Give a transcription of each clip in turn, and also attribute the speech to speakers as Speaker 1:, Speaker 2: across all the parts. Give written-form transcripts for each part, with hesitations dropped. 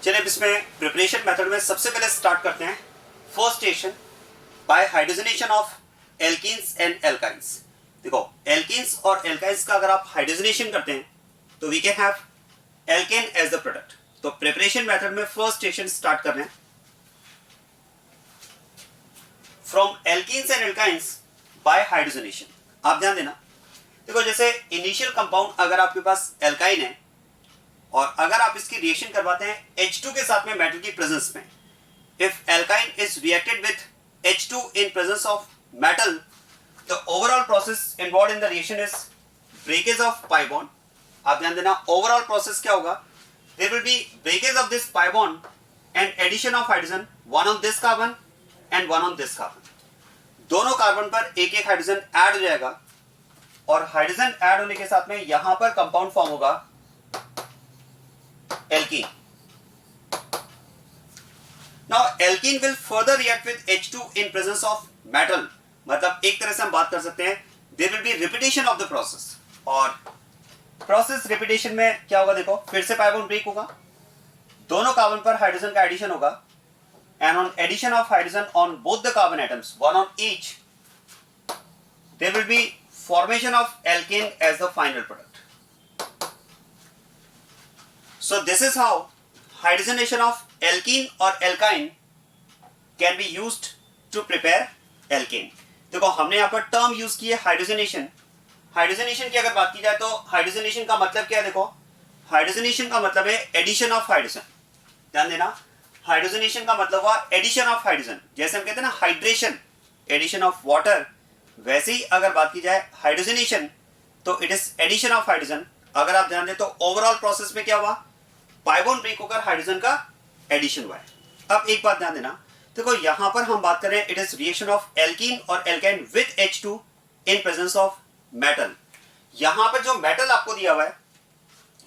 Speaker 1: चलिए अब इसमें प्रिपरेशन मेथड में सबसे पहले स्टार्ट करते हैं first station by hydrogenation of alkenes and alkynes. देखो एल्कीन्स और एल्काइंस का अगर आप हाइड्रोजनेशन करते हैं तो we can have alkane as the product. तो प्रिपरेशन मेथड में फर्स्ट स्टेशन स्टार्ट कर रहे हैं from alkenes and alkynes by hydrogenation. आप ध्यान देना, देखो जैसे इनिशियल कंपाउंड अगर आपके पास एल्काइन है और अगर आप इसकी रिएक्शन करवाते हैं H2 के साथ में मेटल की प्रेजेंस में, if alkyne is reacted with H2 in presence of metal, the overall process involved in the reaction is breakage of pi bond. आप ध्यान देना, overall process क्या होगा? There will be breakage of this pi bond and addition of hydrogen, one on this carbon and one on this carbon. दोनों carbon पर एक एक hydrogen add हो जाएगा और हाइड्रोजन ऐड होने के साथ में यहां पर कंपाउंड फॉर्म होगा alkene. Now alkene will further react with H2 in presence of metal। मतलब एक तरह से हम बात कर सकते हैं there will be repetition of the process। और process repetition में क्या होगा, देखो फिर से पाई बॉन्ड ब्रेक होगा, दोनों कार्बन पर हाइड्रोजन का एडिशन होगा and on addition of hydrogen on both the carbon atoms, one on each, there will be formation of alkane as the final product। So this is how hydrogenation of alkene or alkyne can be used to prepare alkane। देखो हमने यहाँ पर term use की है hydrogenation. Hydrogenation की अगर बात की जाए तो हाइड्रोजनेशन का मतलब क्या है, देखो हाइड्रोजनेशन का मतलब है एडिशन ऑफ हाइड्रोजन। ध्यान देना, हाइड्रोजनेशन का मतलब हुआ एडिशन ऑफ हाइड्रोजन। जैसे हम कहते हैं ना हाइड्रेशन, एडिशन ऑफ वाटर, वैसे ही अगर बात की जाए हाइड्रोजनेशन तो it is addition of hydrogen. अगर आप ध्यान दें तो ओवरऑल प्रोसेस में क्या हुआ, पाई बॉन्ड ब्रेक होकर हाइड्रोजन का एडिशन हुआ है। अब एक बात ध्यान देना, देखो यहां पर हम बात कर रहे हैं it is reaction of alkene और alkyne with H2 in presence of metal. यहां पर जो मेटल आपको दिया हुआ है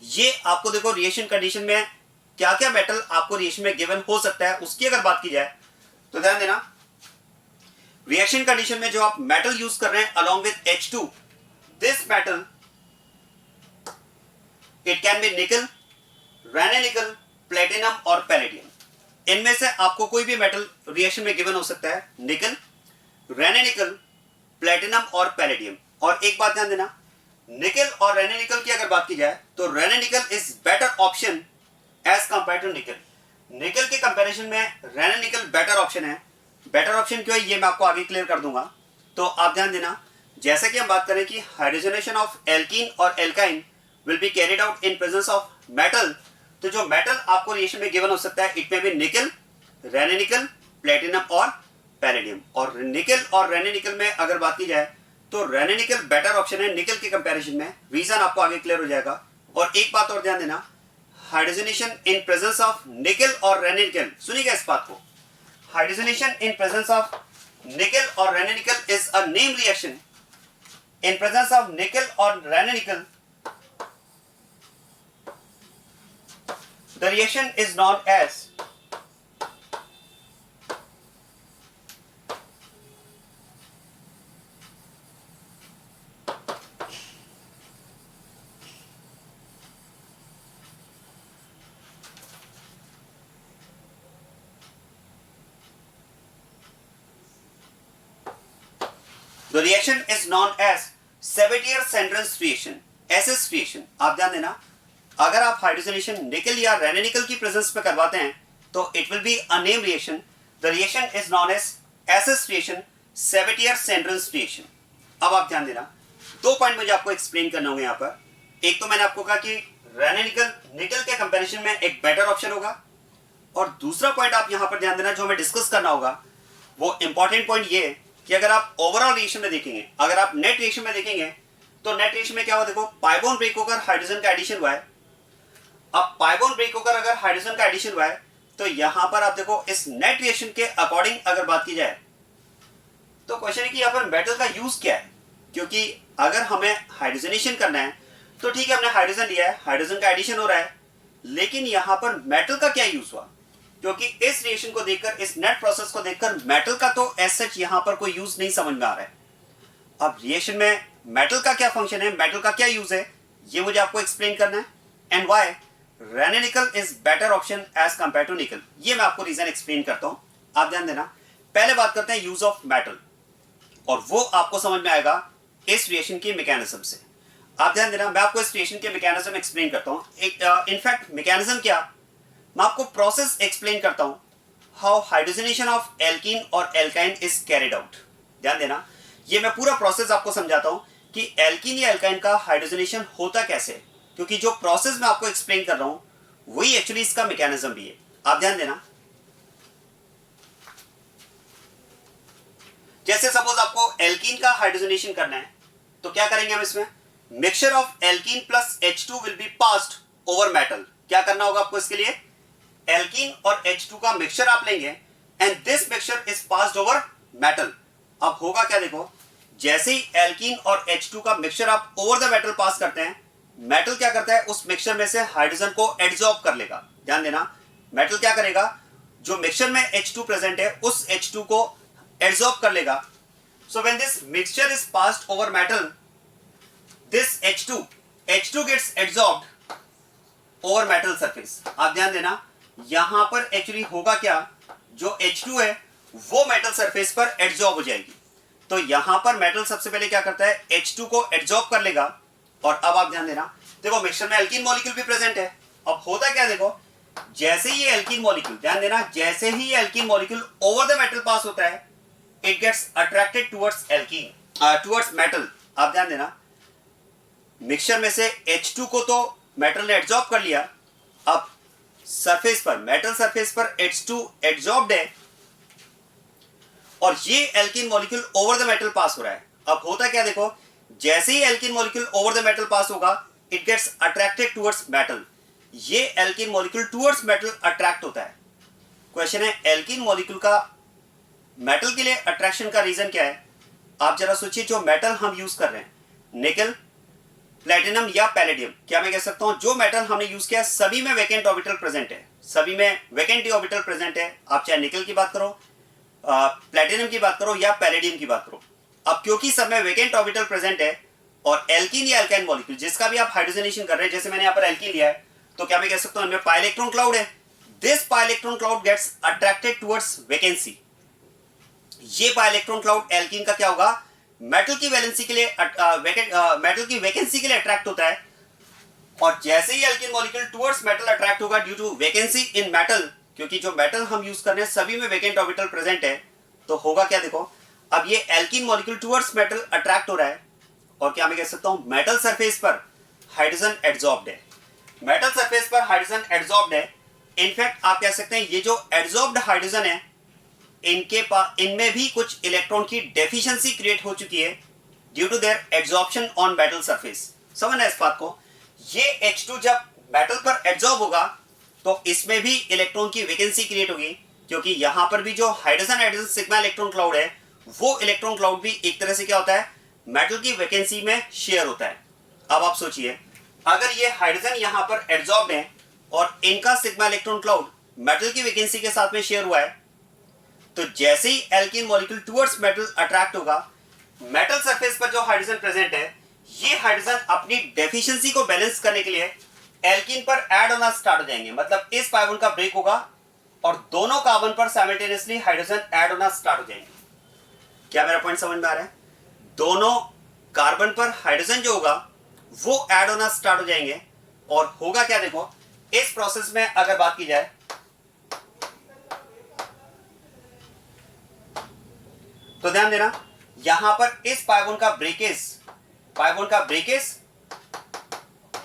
Speaker 1: ये आपको देखो रिएक्शन कंडीशन में क्या क्या मेटल आपको रिएक्शन में गिवन हो सकता है उसकी अगर बात की जाए तो ध्यान देना, रिएक्शन कंडीशन में जो आप मेटल यूज कर रहे हैं along with H2, this metal it can be निकल, रैनेनिकल, प्लेटिनम और पैलेडियम। इनमें से आपको कोई भी मेटल रिएक्शन में गिवन हो सकता है, निकल, रैनेनिकल, प्लेटिनम और पैलेडियम। और एक बात ध्यान देना, निकल और रैनेनिकल की अगर बात की जाए तो Raney nickel is better option as compare to nickel. Nickel के कंपैरिजन में रैनेनिकल बेटर ऑप्शन है। बेटर ऑप्शन क्यों है ये मैं आपको आगे क्लियर कर दूंगा। तो आप ध्यान देना, जैसे कि हम बात करें कि हाइड्रोजनेशन ऑफ एल्कीन और alkyne will be carried out in presence of metal, तो जो मेटल आपको रिएक्शन में गिवन हो सकता है इट में भी निकल, रैनेनिकल, प्लेटिनम और पैलेडियम। और निकल और रैनेनिकल में अगर बात की जाए तो रैनेनिकल बेटर ऑप्शन है निकल के कंपैरिजन में, रीजन आपको आगे क्लियर हो जाएगा। और एक बात और ध्यान देना, hydrogenation in presence of nickel और रैनेनिकल, सुनिएगा इस बात को, hydrogenation in presence of nickel और Raney nickel is a name reaction. In presence of nickel और रैनेनिकल the reaction is known as the reaction is known as Savitier-Sandrens reaction, SS reaction। आप ध्यान देना, अगर आप हाइड्रोजनेशन निकल या रैनेनिकल की प्रेजेंस में करवाते हैं तो it will be a name reaction. The reaction is known as SS reaction, Sabatier Senderens reaction. अब आप ध्यान देना, दो पॉइंट मुझे आपको एक्सप्लेन करना होंगे यहाँ पर। एक तो मैंने आपको कहा कि रैनेनिकल निकल के कंपैरिजन में एक बेटर ऑप्शन होगा, और दूसरा पॉइंट आप यहाँ पर ध्यान देना जो हमें डिस्कस करना होगा वो इंपॉर्टेंट पॉइंट ये है कि अगर आप ओवरऑल रिएक्शन में देखेंगे, अगर आप नेट रिएक्शन में देखेंगे तो नेट रिएक्शन में क्या हुआ, देखो पाई बॉन्ड ब्रेक होकर हाइड्रोजन का एडिशन हुआ है। अब पाई बॉन्ड ब्रेक होकर अगर हाइड्रोजन का एडिशन हुआ है तो यहां पर आप देखो इस नेट रिएक्शन के अकॉर्डिंग अगर बात की जाए तो क्वेश्चन है कि यहां पर मेटल का यूज क्या है। क्योंकि अगर हमें हाइड्रोजनेशन करना है तो ठीक है, हमने हाइड्रोजन लिया है, हाइड्रोजन का एडिशन हो रहा है, लेकिन यहां पर मेटल का क्या यूज हुआ, क्योंकि इस रिएक्शन को देखकर, इस नेट प्रोसेस को देखकर मेटल का तो एज सच यहां पर कोई यूज नहीं समझ में आ रहा है। अब रिएक्शन में मेटल का क्या फंक्शन है, मेटल का क्या यूज है, ये मुझे आपको एक्सप्लेन करना है। And why Raney nickel is better option as compare to nickel. ये मैं आपको रीजन एक्सप्लेन करता हूं, आप ध्यान देना। पहले बात करते हैं यूज ऑफ मेटल, और वो आपको समझ में आएगा इस रिएक्शन की मैकेनिज्म से। आप ध्यान देना, मैं आपको इस रिएक्शन के मैकेनिज्म एक्सप्लेन करता हूं। एक इनफैक्ट मैकेनिज्म क्या, मैं आपको प्रोसेस एक्सप्लेन करता हूं, हाउ हाइड्रोजनेशन ऑफ एल्कीन और एल्काइन इज कैरिड आउट। ध्यान देना, ये मैं पूरा प्रोसेस आपको समझाता हूं कि एल्कीन या एल्काइन का हाइड्रोजनेशन होता कैसे, क्योंकि जो प्रोसेस मैं आपको एक्सप्लेन कर रहा हूं वही एक्चुअली इसका मैकेनिज्म भी है। आप ध्यान देना, जैसे सपोज आपको एल्कीन का हाइड्रोजनेशन करना है तो क्या करेंगे हम इसमें, mixture of alkene plus H2 will be passed over metal. क्या करना होगा आपको इसके लिए, एल्कीन और H2 का मिक्सचर आप लेंगे and this mixture is passed over metal. अब होगा क्या, देखो जैसे ही एल्कीन और H2 का मिक्सचर आप ओवर द मेटल पास करते हैं, मेटल क्या करता है, उस मिक्सचर में से हाइड्रोजन को एड्सॉर्ब कर लेगा। ध्यान देना, मेटल क्या करेगा, जो मिक्सचर में H2 प्रेजेंट है उस H2 को एड्सॉर्ब कर लेगा। So when this mixture is passed over metal, this H2 gets adsorbed over metal surface. आप ध्यान देना, यहां पर एक्चुअली होगा क्या, जो H2 है वो मेटल सरफेस पर एड्सॉर्ब हो जाएगी। तो यहां पर मेटल सबसे पहले क्या करता है, H2 को एड्सॉर्ब कर लेगा। और अब आप ध्यान देना, देखो मिक्सचर में एल्कीन मॉलिक्यूल भी प्रेजेंट है। अब होता क्या, देखो जैसे ही एल्कीन मॉलिक्यूल, ध्यान देना, जैसे ही alkene molecule over the metal pass होता है, it gets attracted towards alkene, towards metal. आप ध्यान देना, मिक्सचर में से H2 को तो मेटल ने एड्सॉर्ब कर लिया, अब सरफेस पर, मेटल सरफेस पर H2 एड्सॉर्ब्ड है और ये alkene molecule over the metal pass हो रहा है। अब होता क्या, देखो जैसे ही alkene molecule over the metal pass होगा, it gets attracted towards metal. ये alkene molecule towards metal attract होता है। क्वेश्चन है, एल्कीन मॉलिक्यूल का मेटल के लिए अट्रैक्शन का रीजन क्या है। आप जरा सोचिए, जो मेटल हम यूज कर रहे हैं, निकल, प्लेटिनम या पैलेडियम, क्या मैं कह सकता हूं जो मेटल हमने यूज किया सभी में वैकेंट ऑर्बिटल प्रेजेंट है, सभी में वैकेंट ऑर्बिटल प्रेजेंट है। आप चाहे निकल की बात करो, प्लेटिनम की बात करो या पैलेडियम की बात करो। अब क्योंकि सब में वैकेंट ऑर्बिटल प्रेजेंट है और एल्कीन या एल्काइन मॉलिक्यूल जिसका भी आप हाइड्रोजनेशन कर रहे हैं, जैसे मैंने यहाँ पर एल्कीन लिया है, तो क्या मैं कह सकता हूं इनमें पाई इलेक्ट्रॉन क्लाउड है। This pi electron cloud gets attracted towards vacancy. ये पाई इलेक्ट्रॉन क्लाउड एल्कीन का क्या होगा, मेटल की वैलेंसी के लिए, मेटल की वैकेंसी के लिए अट्रैक्ट होता है। और जैसे ही alkene molecule towards metal attract होगा due to vacancy in metal, क्योंकि जो मेटल हम यूज कर रहे हैं सभी में वैकेंट ऑर्बिटल प्रेजेंट है, तो होगा क्या, देखो अब ये alkene molecule towards metal attract हो रहा है और क्या मैं कह सकता हूं मेटल सरफेस पर हाइड्रोजन एड्सॉर्ब्ड है। मेटल सरफेस पर हाइड्रोजन एड्सॉर्ब्ड है। इनफैक्ट आप कह सकते हैं ये जो एड्सॉर्ब्ड हाइड्रोजन है, इनमें भी कुछ इलेक्ट्रॉन की डेफिशिएंसी क्रिएट हो चुकी है due to their adsorption on metal surface. समझना इस बात को, ये H2 जब मेटल पर एड्सॉर्ब होगा तो इसमें भी इलेक्ट्रॉन की वैकेंसी क्रिएट होगी, क्योंकि यहां पर भी जो hydrogen hydrogen sigma electron cloud है, वो इलेक्ट्रॉन क्लाउड भी एक तरह से क्या होता है, मेटल की वैकेंसी में शेयर होता है। अब आप सोचिए, अगर ये हाइड्रोजन यहां पर एड्सॉर्ब्ड है और इनका सिग्मा इलेक्ट्रॉन क्लाउड मेटल की वैकेंसी के साथ में शेयर हुआ है, तो जैसे ही alkene molecule towards metal attract होगा, मेटल सरफेस पर जो हाइड्रोजन प्रेजेंट है, ये हाइड्रोजन अपनी डेफिशिएंसी को बैलेंस करने के लिए एल्कीन पर ऐड होना स्टार्ट हो जाएंगे। मतलब इस पाई का ब्रेक होगा और दोनों कार्बन पर साइमल्टेनियसली हाइड्रोजन ऐड होना स्टार्ट हो जाएंगे। क्या मेरा पॉइंट समझ में आ रहा है? दोनों कार्बन पर हाइड्रोजन जो होगा वो ऐड होना स्टार्ट हो जाएंगे और होगा क्या, देखो इस प्रोसेस में अगर बात की जाए तो ध्यान देना, यहां पर इस पाई का ब्रेकेज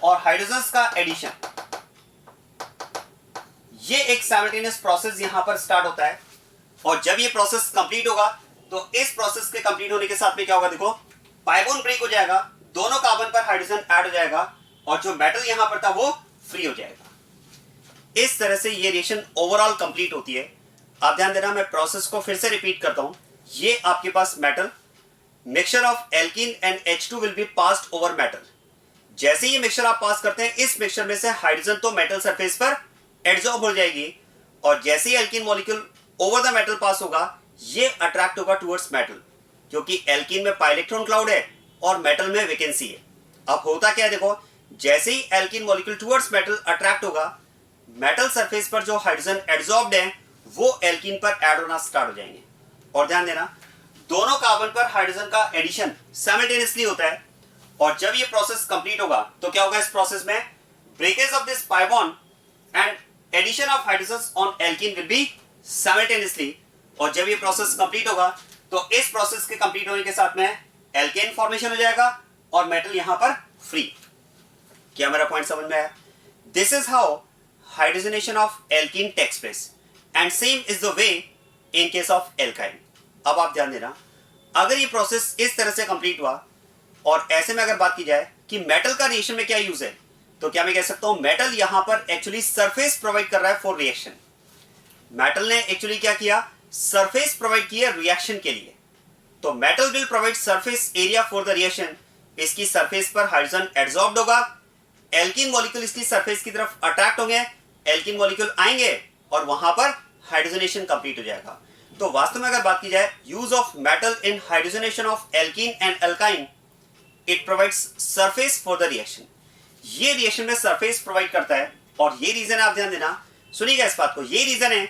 Speaker 1: और हाइड्रोजन्स का एडिशन, ये एक साइमल्टेनियस प्रोसेस यहां पर स्टार्ट होता है। और जब ये प्रोसेस कंप्लीट होगा तो इस प्रोसेस के कंप्लीट होने के साथ में क्या होगा, देखो पाई बॉन्ड ब्रेक हो जाएगा, दोनों कार्बन पर हाइड्रोजन ऐड हो जाएगा और जो मेटल यहां पर था वो फ्री हो जाएगा। इस तरह से ये रिएक्शन ओवरऑल कंप्लीट होती है। आप ध्यान देना, मैं प्रोसेस को फिर से रिपीट करता हूं। ये आपके पास metal, mixture of alkene and H2 will be passed over metal. जैसे ये मिक्सचर आप पास करते हैं, इस मिक्सचर में से हाइड्रोजन तो मेटल सरफेस पर एड्सॉर्ब हो जाएगी और जैसे ही alkene molecule over the metal pass होगा, ये अट्रैक्ट होगा टुवर्ड्स मेटल, क्योंकि एल्कीन में पाई इलेक्ट्रॉन क्लाउड है और मेटल में वैकेंसी है। अब होता क्या है, देखो जैसे ही alkene molecule towards metal attract होगा, मेटल सरफेस पर जो हाइड्रोजन एडजॉर्ब्ड है वो एल्कीन पर ऐड होना स्टार्ट हो जाएंगे। और ध्यान देना, दोनों कार्बन पर हाइड्रोजन का एडिशन साइमल्टेनियसली होता है, और जब ये प्रोसेस कंप्लीट होगा तो क्या होगा इस प्रोसेस में, breakage of this pi bond and addition of hydrogen on alkene will be simultaneously. और जब ये प्रोसेस कंप्लीट होगा तो इस प्रोसेस के कंप्लीट होने के साथ में एल्केन फॉर्मेशन हो जाएगा और मेटल यहां पर फ्री। क्या मेरा पॉइंट समझ में आया? This is how hydrogenation of alkene takes place and same is the way in case of alkyne. अब आप ध्यान देना, अगर ये प्रोसेस इस तरह से कंप्लीट हुआ और ऐसे में अगर बात की जाए कि मेटल का रिएक्शन में क्या यूज है, तो क्या मैं कह सकता हूं मेटल यहां पर एक्चुअली सरफेस प्रोवाइड कर रहा है फॉर रिएक्शन। मेटल ने एक्चुअली क्या किया, सरफेस प्रोवाइड किया रिएक्शन के लिए। तो metal will provide surface area for the reaction. इसकी सरफेस पर हाइड्रोजन एडजॉर्ब्ड होगा, एल्कीन मॉलिक्यूल इसकी सरफेस की तरफ अट्रैक्ट होंगे, एल्कीन मॉलिक्यूल आएंगे और वहां पर हाइड्रोजनेशन कंप्लीट हो जाएगा। तो वास्तव में अगर बात की जाए use of metal in hydrogenation of alkene and alkyne, it provides surface for the reaction. ये रिएक्शन में सरफेस प्रोवाइड करता है, और ये रीजन है, आप ध्यान देना, सुनिएगा इस बात को, ये रीजन है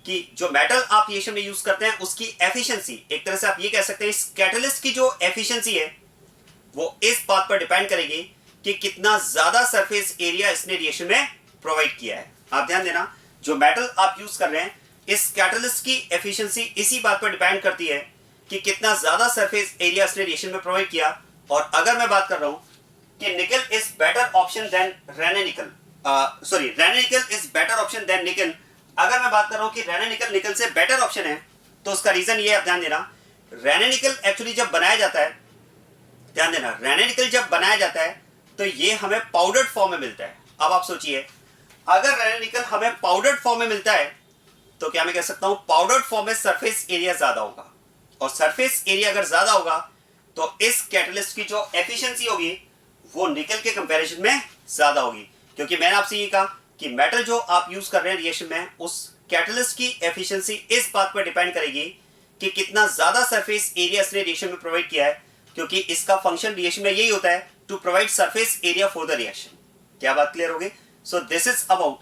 Speaker 1: कि जो मेटल आप रिएक्शन में यूज करते हैं उसकी एफिशिएंसी, एक तरह से आप ये कह सकते हैं इस कैटलिस्ट की जो एफिशिएंसी है वो इस बात पर डिपेंड करेगी कि कितना ज्यादा सरफेस एरिया इसने रिएक्शन में प्रोवाइड किया है। आप ध्यान देना, जो मेटल आप यूज कर रहे हैं इस कैटलिस्ट की एफिशिएंसी इसी बात पर डिपेंड करती है कि कितना ज्यादा सरफेस एरिया इसने रिएक्शन में प्रोवाइड किया। और अगर मैं बात कर रहा हूं कि nickel is better option than Raney nickel, sorry Raney nickel is better option than nickel, अगर मैं बात कर रहा हूं कि रेने-निकल निकल से बेटर ऑप्शन है, तो उसका रीजन ये है, ध्यान देना, रेने-निकल एक्चुअली जब बनाया जाता है, ध्यान देना, रेने-निकल जब बनाया जाता है तो ये हमें पाउडर्ड फॉर्म में मिलता है। अब आप सोचिए, अगर रेने-निकल हमें पाउडर्ड फॉर्म में मिलता है तो क्या मैं कह सकता हूं पाउडर्ड फॉर्म में सरफेस एरिया ज्यादा होगा, और सरफेस एरिया अगर ज्यादा होगा तो इस कैटलिस्ट की जो एफिशिएंसी होगी वो निकल के कंपैरिजन में ज्यादा होगी। क्योंकि मैंने आपसे ये कहा कि मेटल जो आप यूज कर रहे हैं रिएक्शन में, उस कैटलिस्ट की एफिशिएंसी इस बात पर डिपेंड करेगी कि कितना ज्यादा सरफेस एरिया इसने रिएक्शन में प्रोवाइड किया है, क्योंकि इसका फंक्शन रिएक्शन में यही होता है to provide surface area for the reaction. क्या बात क्लियर होगी? So this is about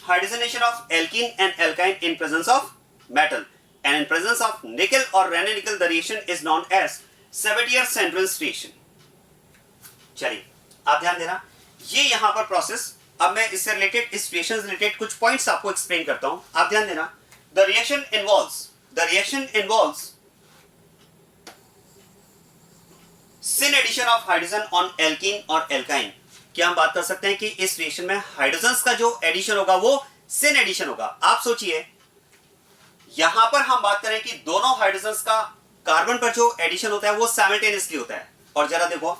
Speaker 1: hydrogenation of alkene and alkyne in presence of metal, and in presence of nickel और Raney nickel the reaction is known as Sabatier Senderens reaction. चलिए आप ध्यान देना, ये यहां पर प्रोसेस, अब मैं इससे रिलेटेड, इस रिएक्शन से रिलेटेड कुछ पॉइंट्स आपको एक्सप्लेन करता हूं। आप ध्यान देना, the reaction involves syn addition of hydrogen on alkene और एल्काइन। क्या हम बात कर सकते हैं कि इस रिएक्शन में हाइड्रोजन्स का जो एडिशन होगा वो सिन एडिशन होगा। आप सोचिए, यहां पर हम बात करें कि दोनों हाइड्रोजन्स का कार्बन पर जो एडिशन होता है वो साइमल्टेनियसली होता है, और जरा देखो,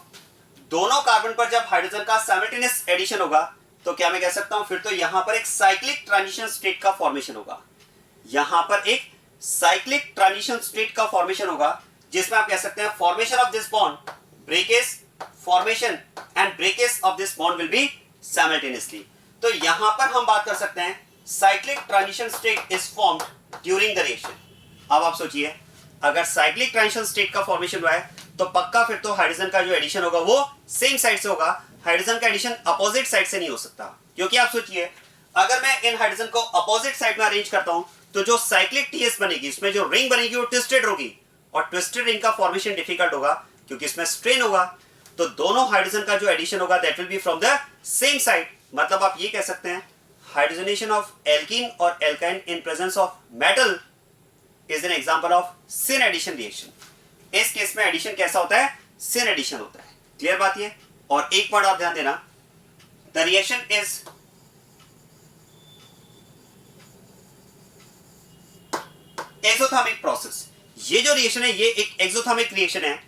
Speaker 1: दोनों कार्बन पर जब हाइड्रोजन का साइमल्टेनियस एडिशन होगा तो क्या मैं कह सकता हूं फिर तो यहां पर एक साइक्लिक ट्रांजिशन स्टेट का फॉर्मेशन होगा। यहां पर एक साइक्लिक ट्रांजिशन स्टेट का फॉर्मेशन होगा, जिसमें आप कह सकते हैं formation of this bond, breakage, formation and breakage of this bond will be simultaneously. तो यहां पर हम बात कर सकते हैं cyclic transition state is formed during the reaction. अब आप सोचिए, अगर साइक्लिक ट्रांजिशन स्टेट का फॉर्मेशन हुआ है तो पक्का फिर तो हाइड्रोजन का जो एडिशन होगा वो सेम साइड से होगा, हाइड्रोजन का एडिशन अपोजिट साइड से नहीं हो सकता। क्योंकि आप सोचिए, अगर मैं इन हाइड्रोजन को अपोजिट साइड में अरेंज करता हूं तो जो साइक्लिक टीएस बनेगी, इसमें जो रिंग बनेगी वो ट्विस्टेड होगी, और ट्विस्टेड रिंग का फॉर्मेशन डिफिकल्ट होगा क्योंकि इसमें स्ट्रेन होगा। तो दोनों हाइड्रोजन का जो एडिशन होगा that will be from the same side. मतलब आप ये कह सकते हैं हाइड्रोजनेशन ऑफ एल्कीन और alkyne in presence of metal is an example of syn addition reaction. इस केस में एडिशन कैसा होता है? सिन एडिशन होता है। क्लियर बात ये? और एक पॉइंट आप ध्यान देना, the reaction is exothermic process. ये जो रिएक्शन है ये एक एक्सोथर्मिक रिएक्शन है,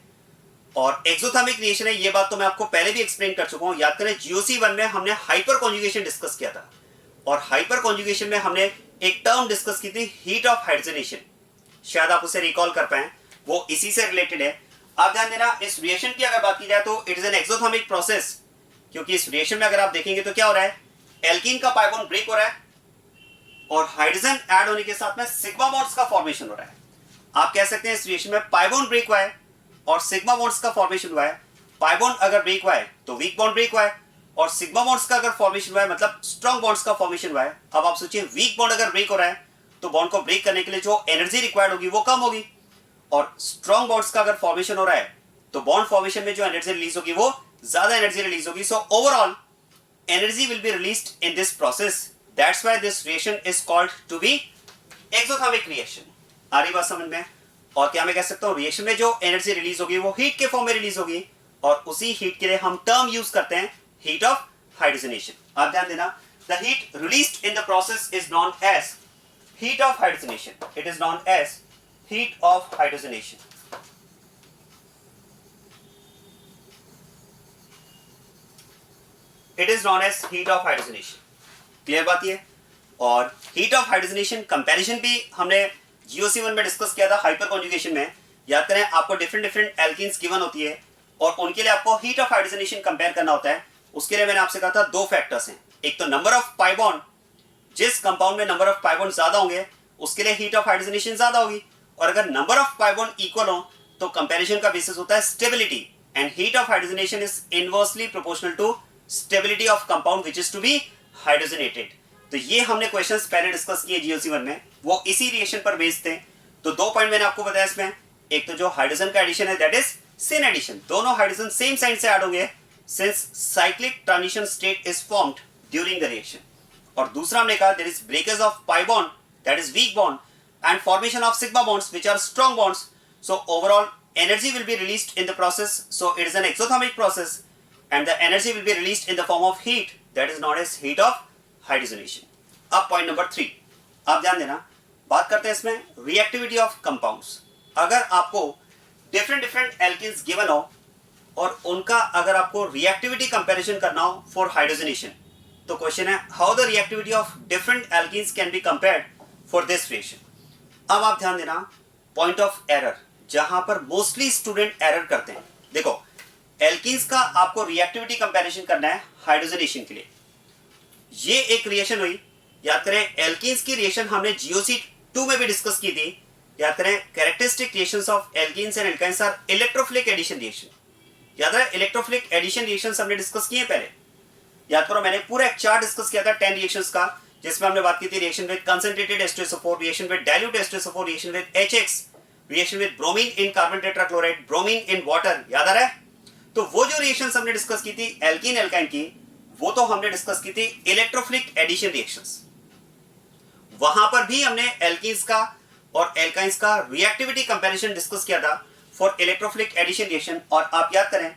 Speaker 1: और एक्सोथर्मिक रिएक्शन है ये बात तो मैं आपको पहले भी एक्सप्लेन कर चुका हूं। याद करें GOC 1 में हमने हाइपर कॉन्जुगेशन डिस्कस किया था, और हाइपर कॉन्जुगेशन में हमने एक टर्म डिस्कस की थी हीट ऑफ हाइड्रोजनेशन। शायद आप उसे रिकॉल कर पाए, वो इसी से रिलेटेड है। आप ध्यान देना, इस रिएक्शन की अगर बात की जाए तो it is an exothermic process, क्योंकि इस रिएक्शन में अगर आप देखेंगे तो क्या हो रहा है, एल्कीन का पाई बॉन्ड ब्रेक हो रहा है और हाइड्रोजन ऐड होने के साथ में सिग्मा बॉन्ड्स का फॉर्मेशन हो रहा है। आप कह सकते हैं इस रिएक्शन में पाई बॉन्ड ब्रेक हुआ है और सिग्मा बॉन्ड्स का फॉर्मेशन हुआ है। पाई बॉन्ड अगर ब्रेक हुआ है तो वीक बॉन्ड ब्रेक हुआ है, और सिग्मा बॉन्ड्स का अगर फॉर्मेशन हुआ है, मतलब स्ट्रॉन्ग बॉन्ड्स का फॉर्मेशन हुआ है। अब आप सोचिए वीक बॉन्ड अगर ब्रेक हो रहा है तो बॉन्ड को ब्रेक करने के लिए जो एनर्जी रिक्वायर्ड होगी वो कम होगी, और स्ट्रॉन्ग बॉन्ड्स का अगर फॉर्मेशन हो रहा है तो बॉन्ड फॉर्मेशन में जो एनर्जी रिलीज होगी वो ज्यादा एनर्जी रिलीज होगी। So overall energy will be released in this process, that's why this reaction is called to be exothermic reaction. आ रही बात समझ में? और क्या मैं कह सकता हूं, रिएक्शन में जो एनर्जी रिलीज होगी वो हीट के फॉर्म में रिलीज होगी, और उसी हीट के लिए हम टर्म यूज करते हैं हीट ऑफ हाइड्रोजनेशन। आप ध्यान देना, the heat released in the process is known as heat of hydrogenation. It is known as heat of hydrogenation. It is known as heat of hydrogenation. Clear बात ये? और heat of hydrogenation comparison भी हमने GOC1 में discuss किया था hyper conjugation में। याद करें, आपको डिफरेंट एल्कीन्स गिवन होती है और उनके लिए आपको हीट ऑफ हाइड्रोजनेशन कंपेयर करना होता है। उसके लिए मैंने आपसे कहा था दो फैक्टर्स हैं, एक तो नंबर ऑफ पाई बॉन्ड, जिस कंपाउंड में नंबर ऑफ पाई बॉन्ड ज्यादा होंगे उसके लिए हीट ऑफ हाइड्रोजनेशन ज्यादा होगी, और अगर number of pi bond equal हो तो कंपैरिजन का बेसिस होता है stability, and heat of hydrogenation is inversely proportional to stability of compound which is to be hydrogenated. तो ये हमने क्वेश्चंस पहले डिस्कस किए GOC1 में, वो इसी रिएक्शन पर बेस्ड थे। तो दो पॉइंट मैंने आपको बताया इसमें, एक तो जो हाइड्रोजन का एडिशन है दैट इज सिन एडिशन, दोनों हाइड्रोजन सेम साइड से ऐड होंगे since cyclic transition state is formed during the reaction, और दूसरा हमने कहा there is breakage of pi bond that is weak bond and formation of sigma bonds which are strong bonds. So overall energy will be released in the process, so it is an exothermic process and the energy will be released in the form of heat that is known as heat of hydrogenation. अब point number 3, आप ध्यान देना, बात करते हैं इसमें reactivity of compounds। अगर आपको different alkenes given हो और उनका अगर आपको reactivity comparison करना हो for hydrogenation, तो question है how the reactivity of different alkenes can be compared for this reaction। अब आप ध्यान देना, पॉइंट ऑफ एरर जहां पर मोस्टली स्टूडेंट एरर करते हैं। देखो, एल्कीन्स का आपको रिएक्टिविटी कंपैरिजन करना है हाइड्रोजनेशन के लिए। ये एक रिएक्शन हुई, याद करें एल्कीन्स की रिएक्शन हमने GOC2 में भी डिस्कस की थी। याद करें characteristic reactions of alkenes and alkynes are electrophilic addition reaction. याद रहे इलेक्ट्रोफिलिक एडिशन रिएक्शंस हमने डिस्कस किए पहले। याद करो, मैंने पूरा एक चार्ट डिस्कस किया था 10 रिएक्शंस का, जिसमें हमने बात की थी reaction with concentrated H2SO4, reaction with dilute H2SO4, reaction with HX, reaction with bromine in carbon tetrachloride, bromine in water. याद आ रहा है? तो वो जो रिएक्शंस हमने डिस्कस की थी एल्कीन एल्काइन की, वो तो हमने डिस्कस की थी इलेक्ट्रोफिलिक एडिशन रिएक्शंस। वहां पर भी हमने एल्कीन्स का और एल्काइंस का रिएक्टिविटी कंपैरिजन डिस्कस किया था फॉर इलेक्ट्रोफिलिक एडिशन रिएक्शन। और आप याद करें,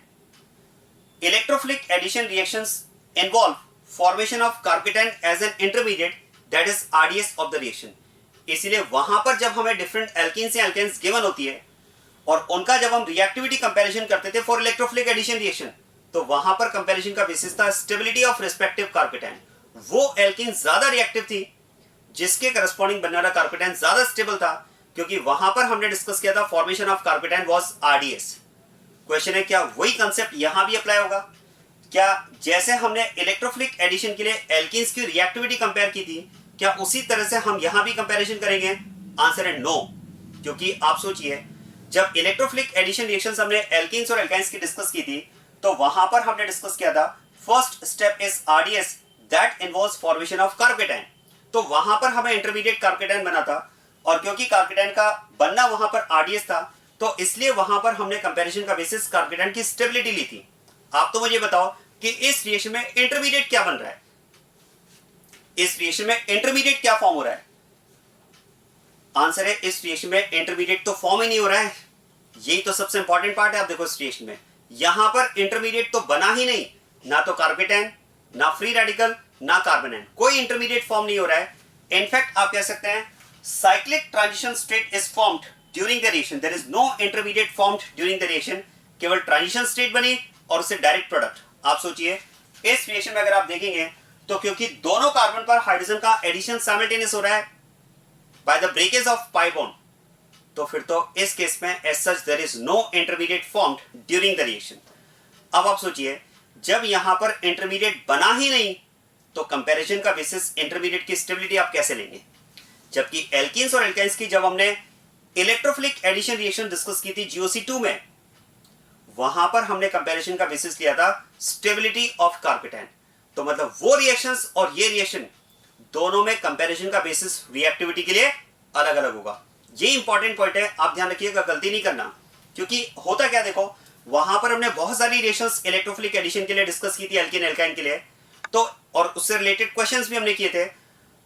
Speaker 1: electrophilic addition reactions involve formation of carpetine as an intermediate that is RDS of the reaction। इसलिए वहां पर जब हमें डिफरेंट एल्कीन्स या एल्केन्स गिवन होती है और उनका जब हम रिएक्टिविटी कंपैरिजन करते थे फॉर इलेक्ट्रोफिलिक एडिशन रिएक्शन, तो वहां पर कंपैरिजन का बेसिस था स्टेबिलिटी ऑफ रिस्पेक्टिव कार्पेटाइन। वो एल्कीन ज्यादा रिएक्टिव थी जिसके करस्पॉन्डिंग बनने वाला कार्पेटाइन ज्यादा स्टेबल था, क्योंकि वहां पर हमने डिस्कस किया था formation of carbocation was RDS। Question है क्या वही कंसेप्ट यहां भी अप्लाई होगा? क्या जैसे हमने इलेक्ट्रोफिलिक एडिशन के लिए एल्कीन्स की रिएक्टिविटी कंपेयर की थी, क्या उसी तरह से हम यहां भी कंपैरिजन करेंगे? आंसर है नो, क्योंकि आप सोचिए जब इलेक्ट्रोफिलिक एडिशन रिएक्शंस हमने एल्कीन्स और एल्काइंस की डिस्कस की थी, तो वहां पर हमने डिस्कस किया था first step is RDS that involves formation of carbocation. तो वहां पर हमें इंटरमीडिएट कार्पेटाइन बना था, और क्योंकि कार्पेटाइन का बनना वहां पर RDS था, तो इसलिए वहां पर हमने कंपैरिजन का बेसिस कार्पेटाइन की स्टेबिलिटी ली थी। आप तो मुझे बताओ कि इस रिएक्शन में इंटरमीडिएट क्या बन रहा है? इस रिएक्शन में इंटरमीडिएट क्या फॉर्म हो रहा है? आंसर है इस रिएक्शन में इंटरमीडिएट तो फॉर्म ही नहीं हो रहा है। यही तो सबसे इंपॉर्टेंट पार्ट है। आप देखो इस रिएक्शन में यहां पर इंटरमीडिएट तो बना ही नहीं, ना तो कार्पेटाइन, ना फ्री रेडिकल, ना कार्बोनाइन, कोई इंटरमीडिएट फॉर्म नहीं हो रहा है। इनफैक्ट आप कह सकते हैं cyclic transition state is formed during the reaction, there is no intermediate formed during the reaction, केवल ट्रांजिशन स्टेट बनी और उससे डायरेक्ट प्रोडक्ट। आप सोचिए इस रिएक्शन में अगर आप देखेंगे तो क्योंकि दोनों कार्बन पर हाइड्रोजन का एडिशन साइमल्टेनियस हो रहा है by the breakage of pi bond, तो फिर तो इस केस में as such there is no intermediate formed during the reaction. अब आप सोचिए जब यहां पर इंटरमीडिएट बना ही नहीं, तो कंपैरिजन का बेसिस इंटरमीडिएट की स्टेबिलिटी आप कैसे लेंगे? जबकि एल्कीन्स और एल्काइंस की जब हमने इलेक्ट्रोफिलिक एडिशन रिएक्शन डिस्कस की थी GOC2 में, वहां पर हमने कंपैरिजन का बेसिस लिया था स्टेबिलिटी ऑफ कार्पेटैन। तो मतलब वो रिएक्शंस और ये रिएक्शन दोनों में कंपैरिजन का बेसिस रिएक्टिविटी के लिए अलग अलग होगा। ये इंपॉर्टेंट पॉइंट है, आप ध्यान रखिएगा, गलती नहीं करना। क्योंकि होता क्या, देखो वहां पर हमने बहुत सारी रिएक्शंस इलेक्ट्रोफिलिक एडिशन के लिए डिस्कस की थी, एल्कीन एल्काइन के लिए, तो और उससे रिलेटेड क्वेश्चंस भी हमने किए थे।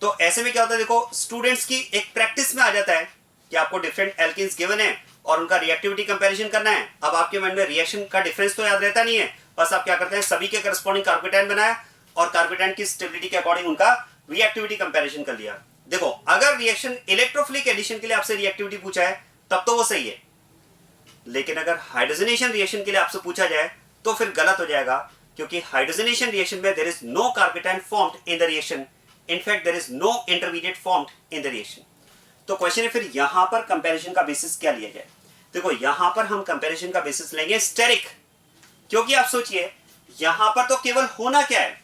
Speaker 1: तो ऐसे में क्या होता है, देखो स्टूडेंट्स की एक प्रैक्टिस में आ जाता है कि आपको डिफरेंट एल्कीन्स गिवन है और उनका रिएक्टिविटी कंपैरिजन करना है। अब आपके माइंड में रिएक्शन का डिफरेंस तो याद रहता नहीं है, बस आप क्या करते हैं, सभी के करस्पॉन्डिंग कार्पेटैन बनाया और कार्पेटैन की स्टेबिलिटी के अकॉर्डिंग उनका रिएक्टिविटी कंपैरिजन कर लिया। देखो अगर रिएक्शन इलेक्ट्रोफिलिक एडिशन के लिए आपसे रिएक्टिविटी पूछा है तब तो वो सही है, लेकिन अगर हाइड्रोजनेशन रिएक्शन के लिए आपसे पूछा जाए तो फिर गलत हो जाएगा, क्योंकि हाइड्रोजनेशन रिएक्शन में there is no carbocation formed in the reaction, in fact there is no intermediate formed in the reaction. तो क्वेश्चन है फिर यहां पर कंपैरिजन का बेसिस क्या लिया जाए। देखो यहां पर हम कंपैरिजन का बेसिस लेंगे स्टेरिक, क्योंकि आप सोचिए यहां पर तो केवल होना क्या है,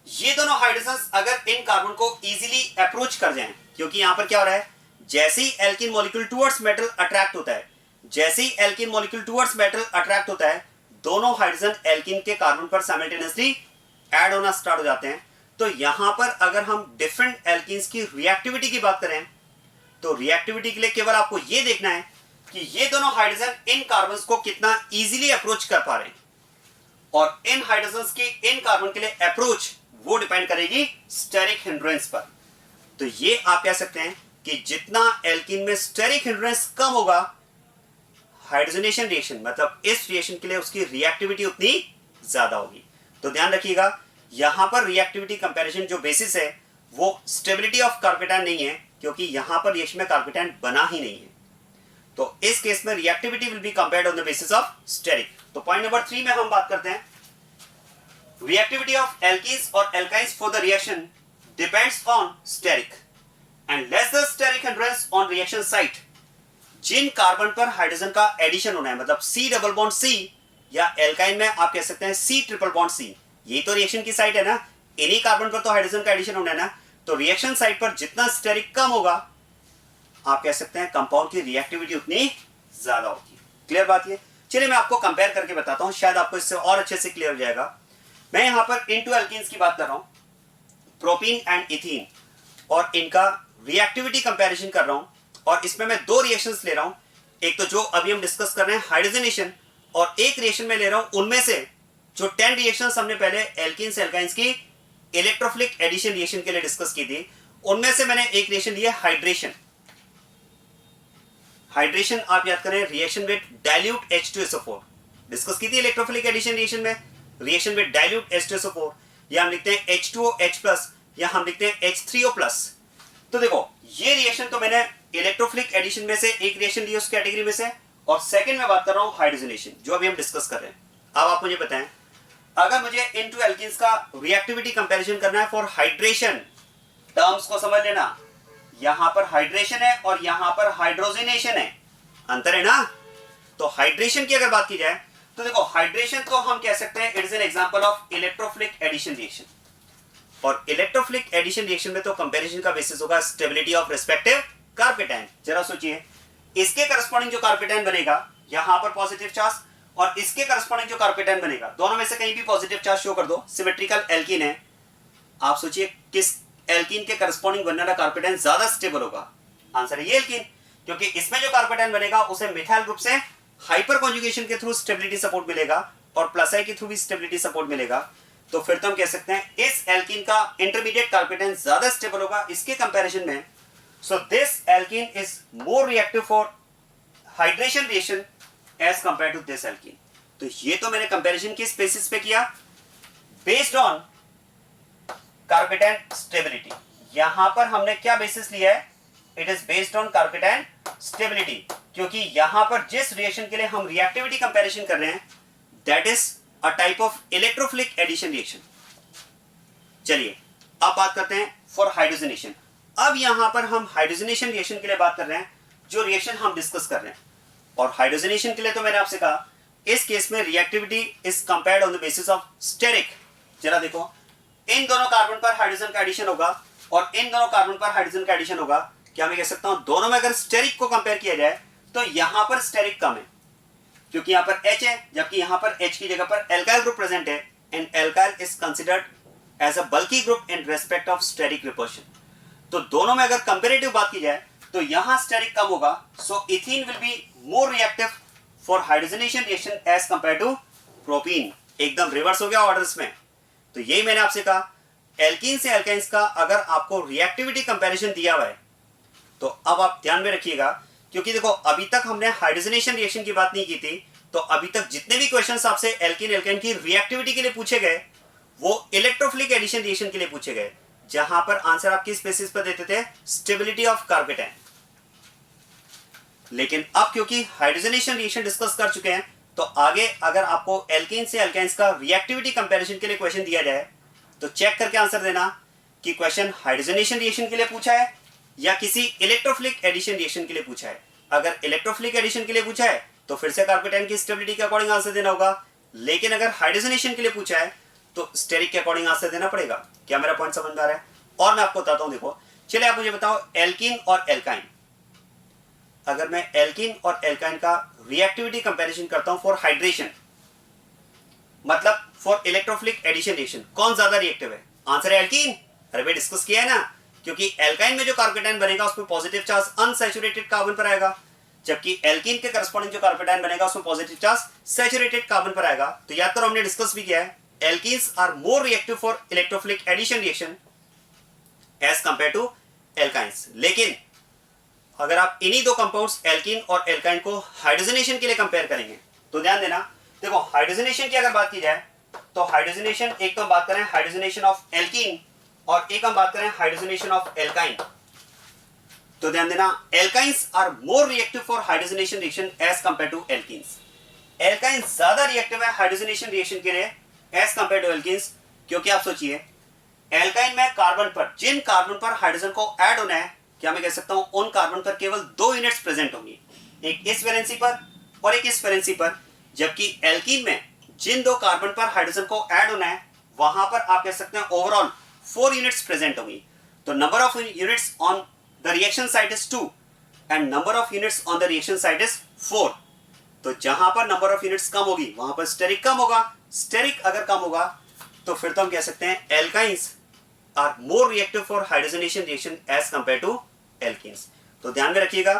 Speaker 1: ये दोनों हाइड्रोजन्स अगर इन कार्बन को इजीली अप्रोच कर जाएं, क्योंकि यहां पर क्या हो रहा है, जैसे ही alkene molecule towards metal attract होता है, जैसे ही alkene molecule towards metal attract होता है, दोनों हाइड्रोजन एल्कीन के कार्बन पर साइमल्टेनियसली ऐड होना स्टार्ट हो जाते हैं। तो यहां पर अगर हम डिफरेंट एल्कीन्स की रिएक्टिविटी की बात करें तो रिएक्टिविटी के लिए केवल आपको यह देखना है कि ये दोनों हाइड्रोजन इन कार्बन्स को कितना इजीली अप्रोच कर पा रहे हैं, और इन हाइड्रोजन्स की इन कार्बन के लिए अप्रोच वो डिपेंड करेगी स्टेरिक हिंड्रेंस पर। तो ये आप कह सकते हैं कि जितना एल्कीन में स्टेरिक हिंड्रेंस कम होगा, हाइड्रोजनेशन रिएक्शन मतलब इस रिएक्शन के लिए उसकी रिएक्टिविटी उतनी ज्यादा होगी। तो ध्यान रखिएगा यहां पर रिएक्टिविटी कंपैरिजन जो बेसिस है वो स्टेबिलिटी ऑफ कार्पेटैन नहीं है, क्योंकि यहां पर रिएक्शन में कार्पेटैन बना ही नहीं है। तो इस केस में reactivity will be compared on the basis of steric. तो पॉइंट नंबर 3 में हम बात करते हैं reactivity of alkenes or alkynes for the reaction depends on steric and less the steric hindrance on reaction site। जिन carbon पर hydrogen का addition होना है, मतलब C डबल बॉन्ड C या एल्काइन में आप कह सकते हैं C ट्रिपल बॉन्ड C, यही तो रिएक्शन की साइट है ना, इन्हीं कार्बन पर तो हाइड्रोजन का एडिशन होना है ना। तो रिएक्शन साइट पर जितना स्टेरिक कम होगा, आप कह सकते हैं कंपाउंड की रिएक्टिविटी उतनी ज्यादा होगी। क्लियर बात ये? चलिए मैं आपको कंपेयर करके बताता हूं, शायद आपको इससे और अच्छे से क्लियर हो जाएगा। मैं यहां पर इन टू एल्कीन्स की बात कर रहा हूं, प्रोपीन एंड इथीन, और इनका रिएक्टिविटी कंपैरिजन कर रहा हूं, और इसमें मैं दो रिएक्शंस ले रहा हूं। एक तो जो अभी हम डिस्कस कर रहे हैं हाइड्रोजनेशन, और एक रिएक्शन में ले रहा हूं उनमें से जो 10 रिएक्शंस हमने पहले एल्कीन्स एल्काइंस की इलेक्ट्रोफिलिक एडिशन रिएक्शन के लिए डिस्कस की थी, उनमें से मैंने एक रिएक्शन लिया हाइड्रेशन। हाइड्रेशन आप याद करें, reaction with dilute H2SO4 discuss की थी इलेक्ट्रोफिलिक एडिशन रिएक्शन में, रिएक्शन विद डाइल्यूट H2SO4, या हम लिखते हैं H2OH+, या हम लिखते हैं H3O+। तो देखो ये रिएक्शन तो मैंने इलेक्ट्रोफिलिक एडिशन में से एक रिएक्शन ली उस कैटेगरी में से, और सेकंड में बात कर रहा हूं हाइड्रोजनेशन जो अभी हम डिस्कस कर रहे हैं। अब आप मुझे बताएं, अगर मुझे इन टू एल्कीन्स का रिएक्टिविटी कंपैरिजन करना है फॉर हाइड्रेशन, टर्म्स को समझ लेना, यहां पर हाइड्रेशन है और यहां पर हाइड्रोजनेशन है, अंतर है ना। तो हाइड्रेशन की अगर बात की जाए तो देखो हाइड्रेशन को हम कह सकते हैं it is an example of electrophilic addition reaction, और इलेक्ट्रोफिलिक एडिशन रिएक्शन में तो कंपैरिजन का बेसिस होगा स्टेबिलिटी ऑफ रिस्पेक्टिव कार्पेटैन। जरा सोचिए, इसके करस्पॉन्डिंग जो कार्पेटैन बनेगा यहां पर पॉजिटिव चार्ज, और इसके करस्पॉन्डिंग जो कार्पेटैन बनेगा, दोनों में से कहीं भी पॉजिटिव चार्ज शो कर दो, सिमेट्रिकल एल्कीन है। आप सोचिए किस एल्कीन के करस्पॉन्डिंग बनने वाला कार्पेटैन ज्यादा स्टेबल होगा? आंसर है ये एल्कीन, क्योंकि इसमें जो कार्पेटैन बनेगा उसे मिथाइल ग्रुप से हाइपर कॉन्जुगेशन के थ्रू स्टेबिलिटी सपोर्ट मिलेगा और प्लस आई के थ्रू भी स्टेबिलिटी सपोर्ट मिलेगा। तो फिर तो हम कह सकते हैं इस एल्कीन का इंटरमीडिएट कार्पेटैन ज्यादा स्टेबल होगा इसके कंपैरिजन में। So this alkene is more reactive for hydration reaction as compare to this alkene. तो ये तो मैंने कंपैरिजन किस बेसिस पे किया? Based on carbocation stability. यहां पर हमने क्या बेसिस लिया है? It is based on carbocation stability, क्योंकि यहां पर जिस रिएक्शन के लिए हम रिएक्टिविटी कंपैरिजन कर रहे हैं that is a type of electrophilic addition reaction. चलिए अब बात करते हैं फॉर हाइड्रोजनेशन। अब यहां पर हम हाइड्रोजनेशन रिएक्शन के लिए बात कर रहे हैं, जो रिएक्शन हम डिस्कस कर रहे हैं। और हाइड्रोजनेशन के लिए तो मैंने आपसे कहा इस केस में reactivity is compared on the basis of steric. जरा देखो, इन दोनों कार्बन पर हाइड्रोजन का एडिशन होगा और इन दोनों कार्बन पर हाइड्रोजन का एडिशन होगा। क्या मैं कह सकता हूं दोनों में अगर स्टेरिक को कंपेयर किया जाए तो यहां पर स्टेरिक कम है, क्योंकि यहाँ पर H है, जबकि यहाँ पर H की जगह पर एल्काइल ग्रुप प्रेजेंट है, and alkyl is considered as a bulky group in respect of steric repulsion. तो दोनों में अगर कंपेरेटिव बात की जाए तो यहाँ स्टेरिक कम होगा, so ethene will be more reactive for hydrogenation reaction as compare to propene. एकदम रिवर्स हो गया ऑर्डर्स में। तो यही मैंने आपसे कहा, एल्कीन से एल्काइंस का अगर आपको रिएक्टिविटी कंपैरिजन दिया हुआ है तो अब आप ध्यान में रखिएगा, क्योंकि देखो अभी तक हमने हाइड्रोजनेशन रिएक्शन की बात नहीं की थी, तो अभी तक जितने भी क्वेश्चंस आपसे एल्कीन एल्काइन की रिएक्टिविटी के लिए पूछे गए वो इलेक्ट्रोफिलिक एडिशन रिएक्शन के लिए पूछे गए, जहां पर आंसर आप किस बेसिस पर देते थे, स्टेबिलिटी ऑफ कार्बेटाइन। लेकिन अब क्योंकि हाइड्रोजनेशन रिएक्शन डिस्कस कर चुके हैं, तो आगे अगर आपको एल्कीन से एल्काइंस का रिएक्टिविटी कंपैरिजन के लिए क्वेश्चन दिया जाए तो चेक करके आंसर देना कि क्वेश्चन हाइड्रोजनेशन रिएक्शन के लिए पूछा है या किसी इलेक्ट्रोफिलिक एडिशन रिएक्शन के लिए पूछा है। अगर इलेक्ट्रोफिलिक एडिशन के लिए पूछा है तो फिर से कार्बेटाइन की स्टेबिलिटी के अकॉर्डिंग आंसर देना होगा, लेकिन अगर हाइड्रोजनेशन के लिए पूछा है तो स्टेरिक के अकॉर्डिंग आंसर देना पड़ेगा। क्या मेरा पॉइंट समझ में आ रहा है? और मैं आपको बताता हूं, देखो चलिए आप मुझे बताओ एल्कीन और एल्काइन, अगर मैं एल्कीन और एल्काइन का रिएक्टिविटी कंपैरिजन करता हूं फॉर हाइड्रेशन, मतलब फॉर इलेक्ट्रोफिलिक एडिशन रिएक्शन, कौन ज्यादा रिएक्टिव है? आंसर है एल्कीन। अरे भाई डिस्कस किया है ना, क्योंकि एल्काइन में जो कार्बेटाइन बनेगा उसमें पॉजिटिव चार्ज अनसैचुरेटेड कार्बन पर आएगा, जबकि एल्कीन के करस्पॉन्डिंग जो कार्बेटाइन बनेगा उसमें पॉजिटिव चार्ज सैचुरेटेड कार्बन पर आएगा। तो याद करो हमने डिस्कस भी किया है, alkenes are more reactive for electrophilic addition reaction as compare to alkynes. लेकिन अगर आप इन्हीं दो कंपाउंड्स एल्कीन और एल्काइन को हाइड्रोजनेशन के लिए कंपेयर करेंगे तो ध्यान देना, देखो हाइड्रोजनेशन की अगर बात की जाए तो हाइड्रोजनेशन, एक तो हम बात करें हाइड्रोजनेशन ऑफ एल्कीन और एक हम बात करें हाइड्रोजनेशन ऑफ एल्काइन। तो ध्यान देना, alkynes are more reactive for hydrogenation reaction as compare to alkenes. Alkynes ज्यादा रिएक्टिव है हाइड्रोजनेशन रिएक्शन के लिए एज कंपेयर टू एल्कीन्स, क्योंकि आप सोचिए एल्काइन में कार्बन पर, जिन कार्बन पर हाइड्रोजन को ऐड होना है, क्या मैं कह सकता हूं उन कार्बन पर केवल 2 यूनिट्स प्रेजेंट होंगी, एक इस वैलेंसी पर और एक इस वैलेंसी पर, जबकि एल्कीन में जिन 2 कार्बन पर हाइड्रोजन को ऐड होना है वहां पर आप कह सकते हैं ओवरऑल 4 यूनिट्स प्रेजेंट होंगी। तो number of units on the reaction side is 2 and number of units on the reaction side is 4। तो जहां पर नंबर ऑफ यूनिट्स कम होगी वहां पर स्टेरिक कम होगा। स्टेरिक अगर कम होगा तो फिर तो हम कह सकते हैं alkynes are more reactive for hydrogenation reaction as compare to alkenes. तो ध्यान में रखिएगा,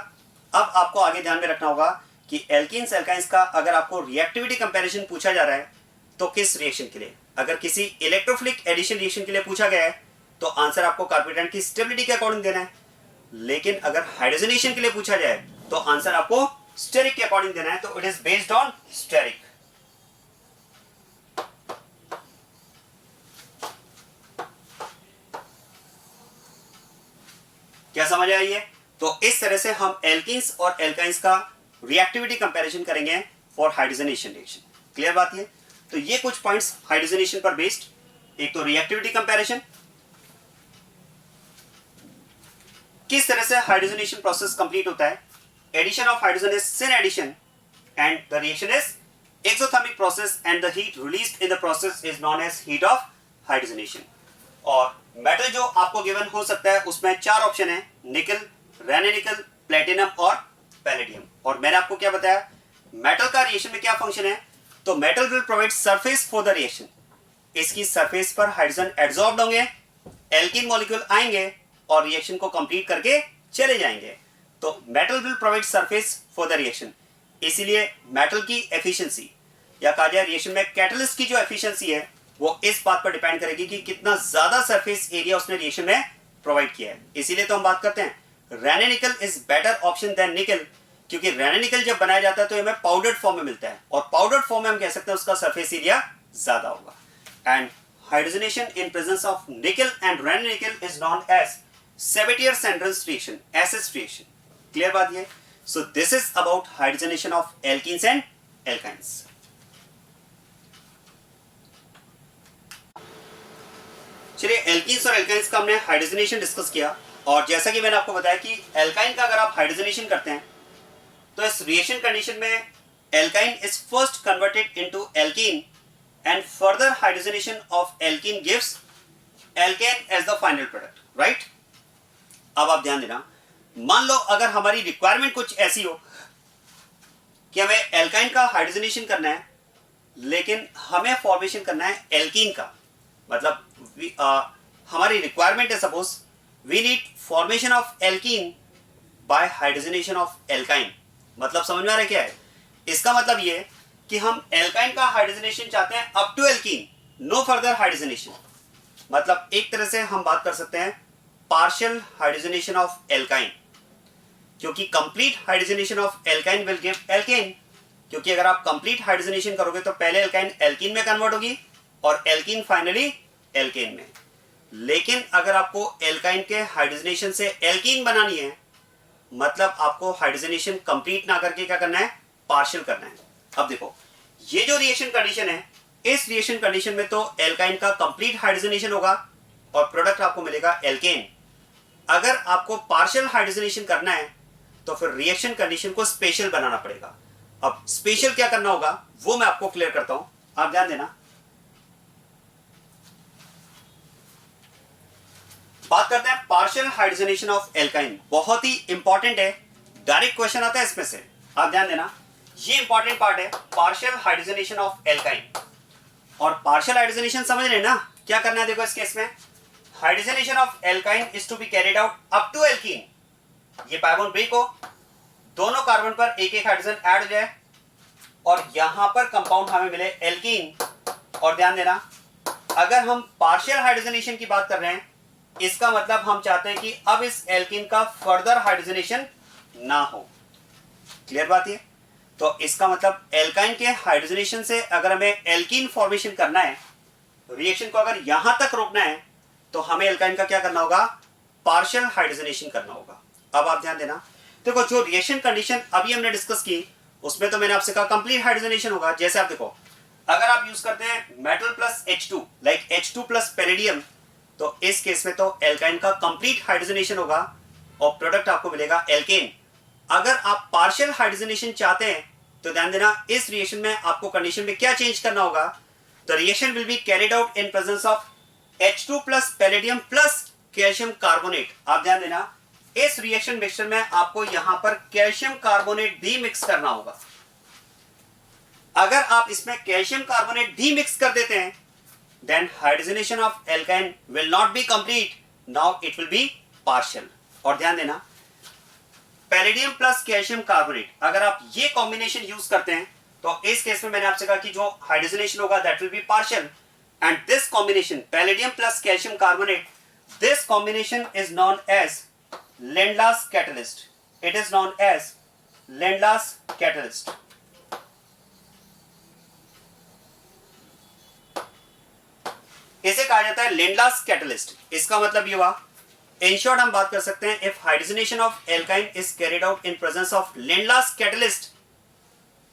Speaker 1: अब आपको आगे ध्यान में रखना होगा कि एल्कीन्स एल्काइंस का अगर आपको रिएक्टिविटी कंपैरिजन पूछा जा रहा है तो किस रिएक्शन के लिए, अगर किसी इलेक्ट्रोफिलिक एडिशन रिएक्शन के लिए पूछा गया है तो आंसर आपको कार्बेटाइन की स्टेबिलिटी के अकॉर्डिंग देना है, लेकिन अगर हाइड्रोजनेशन के लिए पूछा जाए तो आंसर आपको स्टेरिक के अकॉर्डिंग देना है। तो it is based on steric. क्या समझ आई है? तो इस तरह से हम एल्कीन्स और एल्काइंस का रिएक्टिविटी कंपैरिजन करेंगे फॉर हाइड्रोजनेशन रिएक्शन। क्लियर बात है? तो ये कुछ पॉइंट्स हाइड्रोजनेशन पर बेस्ड, एक तो रिएक्टिविटी कंपैरिजन, किस तरह से हाइड्रोजनेशन प्रोसेस कंप्लीट होता है, addition of hydrogen is syn addition and the reaction is exothermic process and the heat released in the process is known as heat of hydrogenation. और metal जो आपको given हो सकता है उसमें 4 ऑप्शन है, निकल, रेनेनिकल, प्लेटिनम और पैलेडियम। और मैंने आपको क्या बताया, मेटल का रिएक्शन में क्या फंक्शन है, तो metal will provide surface for the reaction. इसकी सरफेस पर हाइड्रोजन एड्सॉर्ब्ड होंगे, एल्कीन मॉलिक्यूल आएंगे और रिएक्शन को कंप्लीट करके चले जाएंगे। तो metal will provide surface for the reaction, इसीलिए मेटल की एफिशिएंसी या कहा जाए रिएक्शन में कैटलिस्ट की जो एफिशिएंसी है वो इस बात पर डिपेंड करेगी कि कितना ज्यादा सरफेस एरिया उसने रिएक्शन में प्रोवाइड किया है। इसीलिए तो हम बात करते हैं रेनेनिकल इज बेटर ऑप्शन देन निकल, क्योंकि रेनेनिकल जब बनाया जाता है तो हमें पाउडर्ड फॉर्म में मिलता है और पाउडर्ड फॉर्म में हम कह सकते हैं उसका सरफेस एरिया ज्यादा होगा। And hydrogenation in presence of nickel and Raney nickel is known as Sabatier Senderens reaction, SS reaction. Clear बात ये? So this is about hydrogenation of alkenes and alkynes. चलिए एल्कीन्स और एल्काइंस का हमने हाइड्रोजनेशन डिस्कस किया, और जैसा कि मैंने आपको बताया कि एल्काइन का अगर आप हाइड्रोजनेशन करते हैं तो इस रिएक्शन कंडीशन में alkyne is first converted into alkene and further hydrogenation of alkene gives alkane as the final product, right? अब आप ध्यान देना, मान लो अगर हमारी रिक्वायरमेंट कुछ ऐसी हो कि हमें एल्काइन का हाइड्रोजनेशन करना है, लेकिन हमें फॉर्मेशन करना है एल्कीन का। मतलब हमारी रिक्वायरमेंट है, suppose we need formation of alkene by hydrogenation of alkyne. मतलब समझ में आ रहा है क्या है? इसका मतलब ये कि हम एल्काइन का हाइड्रोजनेशन चाहते हैं up to alkene, no further hydrogenation. मतलब एक तरह से हम बात कर सकते हैं पार्शियल हाइड्रोजनेशन ऑफ एल्काइन, क्योंकि complete hydrogenation of alkyne will give alkane. क्योंकि अगर आप कंप्लीट हाइड्रोजनेशन करोगे तो पहले एल्काइन एल्कीन में कन्वर्ट होगी और एल्कीन फाइनली एल्केन में। लेकिन अगर आपको एल्काइन के हाइड्रोजनेशन से एल्कीन बनानी है, मतलब आपको हाइड्रोजनेशन कंप्लीट ना करके क्या करना है, पार्शियल करना है। अब देखो ये जो रिएक्शन कंडीशन है, इस रिएक्शन कंडीशन में तो एल्काइन का कंप्लीट हाइड्रोजनेशन होगा और प्रोडक्ट आपको मिलेगा एल्केन। अगर आपको पार्शियल हाइड्रोजनेशन करना है तो फिर रिएक्शन कंडीशन को स्पेशल बनाना पड़ेगा। अब स्पेशल क्या करना होगा वो मैं आपको क्लियर करता हूं, आप ध्यान देना। बात करते हैं पार्शियल हाइड्रोजनेशन ऑफ एल्काइन। बहुत ही इंपॉर्टेंट है, डायरेक्ट क्वेश्चन आता है इसमें से, आप ध्यान देना। ये इंपॉर्टेंट पार्ट है पार्शियल हाइड्रोजनेशन ऑफ एल्काइन। और पार्शियल हाइड्रोजनेशन समझ रहे हैं ना, क्या करना है? देखो इस केस में hydrogenation of alkyne is to be carried out up to alkene. ये पाइबोन ब्रेक हो, दोनों कार्बन पर एक एक हाइड्रोजन ऐड हो जाए और यहां पर कंपाउंड हमें मिले एल्कीन। और ध्यान देना, अगर हम पार्शियल हाइड्रोजनेशन की बात कर रहे हैं, इसका मतलब हम चाहते हैं कि अब इस एल्कीन का फर्दर हाइड्रोजनेशन ना हो। क्लियर बात ये? तो इसका मतलब एल्काइन के हाइड्रोजनेशन से अगर हमें एल्कीन फॉर्मेशन करना है, रिएक्शन को अगर यहां तक रोकना है, तो हमें एल्काइन का क्या करना होगा, पार्शियल हाइड्रोजनेशन करना होगा। अब आप ध्यान देना, देखो जो रिएक्शन कंडीशन अभी हमने डिस्कस की, उसमें तो मैंने आपसे कहा कंप्लीट हाइड्रोजनेशन होगा। जैसे आप देखो, अगर आप यूज करते हैं metal plus H2 like H2 plus palladium, तो इस केस में तो एल्काइन का कंप्लीट हाइड्रोजनेशन होगा और प्रोडक्ट आपको मिलेगा एल्केन। अगर आप पार्शियल हाइड्रोजनेशन चाहते हैं तो ध्यान देना, इस रिएक्शन में आपको कंडीशन में क्या चेंज करना होगा, तो reaction will be carried out in presence of H2 plus palladium plus calcium carbonate. आप ध्यान देना, इस रिएक्शन मिक्सचर में आपको यहां पर कैल्शियम कार्बोनेट भी मिक्स करना होगा। अगर आप इसमें कैल्शियम कार्बोनेट भी मिक्स कर देते हैं, then hydrogenation of alkyne will not be complete, now it will be partial। और ध्यान देना, पैलेडियम प्लस कैल्शियम कार्बोनेट अगर आप ये कॉम्बिनेशन यूज करते हैं, तो इस केस में मैंने आपसे कहा कि जो हाइड्रोजनेशन होगा that will be partial. And this combination palladium plus calcium carbonate, this combination is known as Lindlar's catalyst. It is known as Lindlar's catalyst. इसे कहा जाता है लेंडलास कैटलिस्ट। इसका मतलब ये हुआ, इन शॉर्ट हम बात कर सकते हैं, if hydrogenation of alkyne is carried out in presence of Lindlar's catalyst,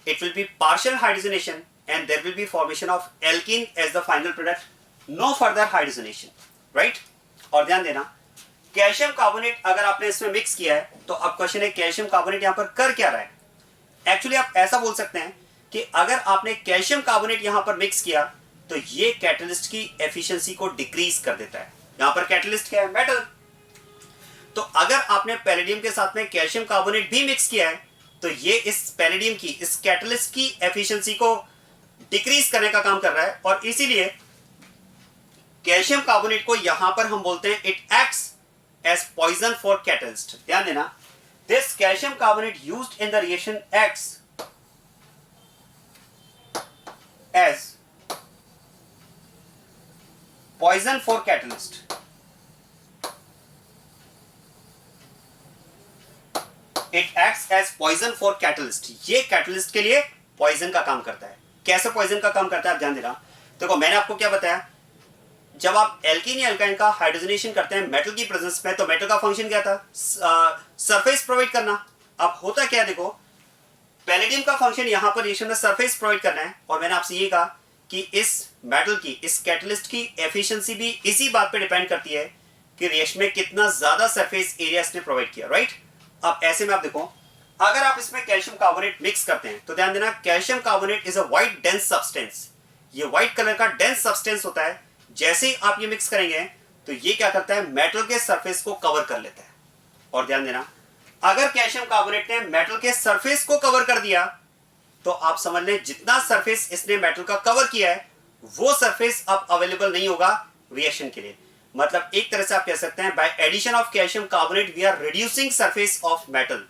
Speaker 1: it will be partial hydrogenation and there will be formation of alkene as the final product, no further hydrogenation, right. और ध्यान देना, calcium carbonate अगर आपने इसमें mix किया है, तो अब क्वेश्चन है कैल्शियम कार्बोनेट यहां पर कर क्या रहा है। एक्चुअली आप ऐसा बोल सकते हैं कि अगर आपने कैल्शियम कार्बोनेट यहां पर मिक्स किया, तो ये कैटलिस्ट की एफिशिएंसी को डिक्रीज कर देता है। यहां पर कैटलिस्ट क्या है, मेटल। तो अगर आपने पैलेडियम के साथ में कैल्शियम कार्बोनेट भी मिक्स किया है, तो ये इस पैलेडियम की, इस कैटलिस्ट की एफिशिएंसी को डिक्रीज करने का काम कर रहा है। और इसीलिए कैल्शियम कार्बोनेट को यहां पर हम बोलते हैं it acts as poison for catalyst. ध्यान देना, this calcium carbonate used in the reaction acts as poison for catalyst। It acts as poison for catalyst। ये कैटलिस्ट के लिए पॉइजन का काम करता है। कैसे पॉइजन का काम करता है आप ध्यान देना। देखो मैंने आपको क्या बताया, जब आप एल्कीन या एल्काइन का हाइड्रोजनेशन करते हैं मेटल की प्रेजेंस में, तो मेटल का फंक्शन क्या था, सरफेस प्रोवाइड करना। अब होता क्या है, देखो पैलेडियम का फंक्शन यहां पर रिएक्शन में सरफेस प्रोवाइड करना है। और मैंने आपसे ये कहा कि इस मेटल की, इस कैटलिस्ट की एफिशिएंसी भी इसी बात पे डिपेंड करती है कि रिएक्शन में कितना ज्यादा सरफेस एरिया इसने प्रोवाइड किया, राइट। अब ऐसे में आप देखो, अगर आप इसमें कैल्शियम कार्बोनेट मिक्स करते हैं, तो ध्यान देना, calcium carbonate is a white dense substance. ये व्हाइट कलर का डेंस सब्सटेंस होता है। जैसे ही आप ये मिक्स करेंगे, तो ये क्या करता है, मेटल के सरफेस को कवर कर लेता है। और ध्यान देना, अगर कैल्शियम कार्बोनेट ने मेटल के सरफेस को कवर कर दिया, तो आप समझ लें जितना सरफेस इसने मेटल का कवर किया है वो सरफेस अब अवेलेबल नहीं होगा रिएक्शन के लिए। मतलब एक तरह से आप कह सकते हैं by addition of calcium carbonate we are reducing surface of metal.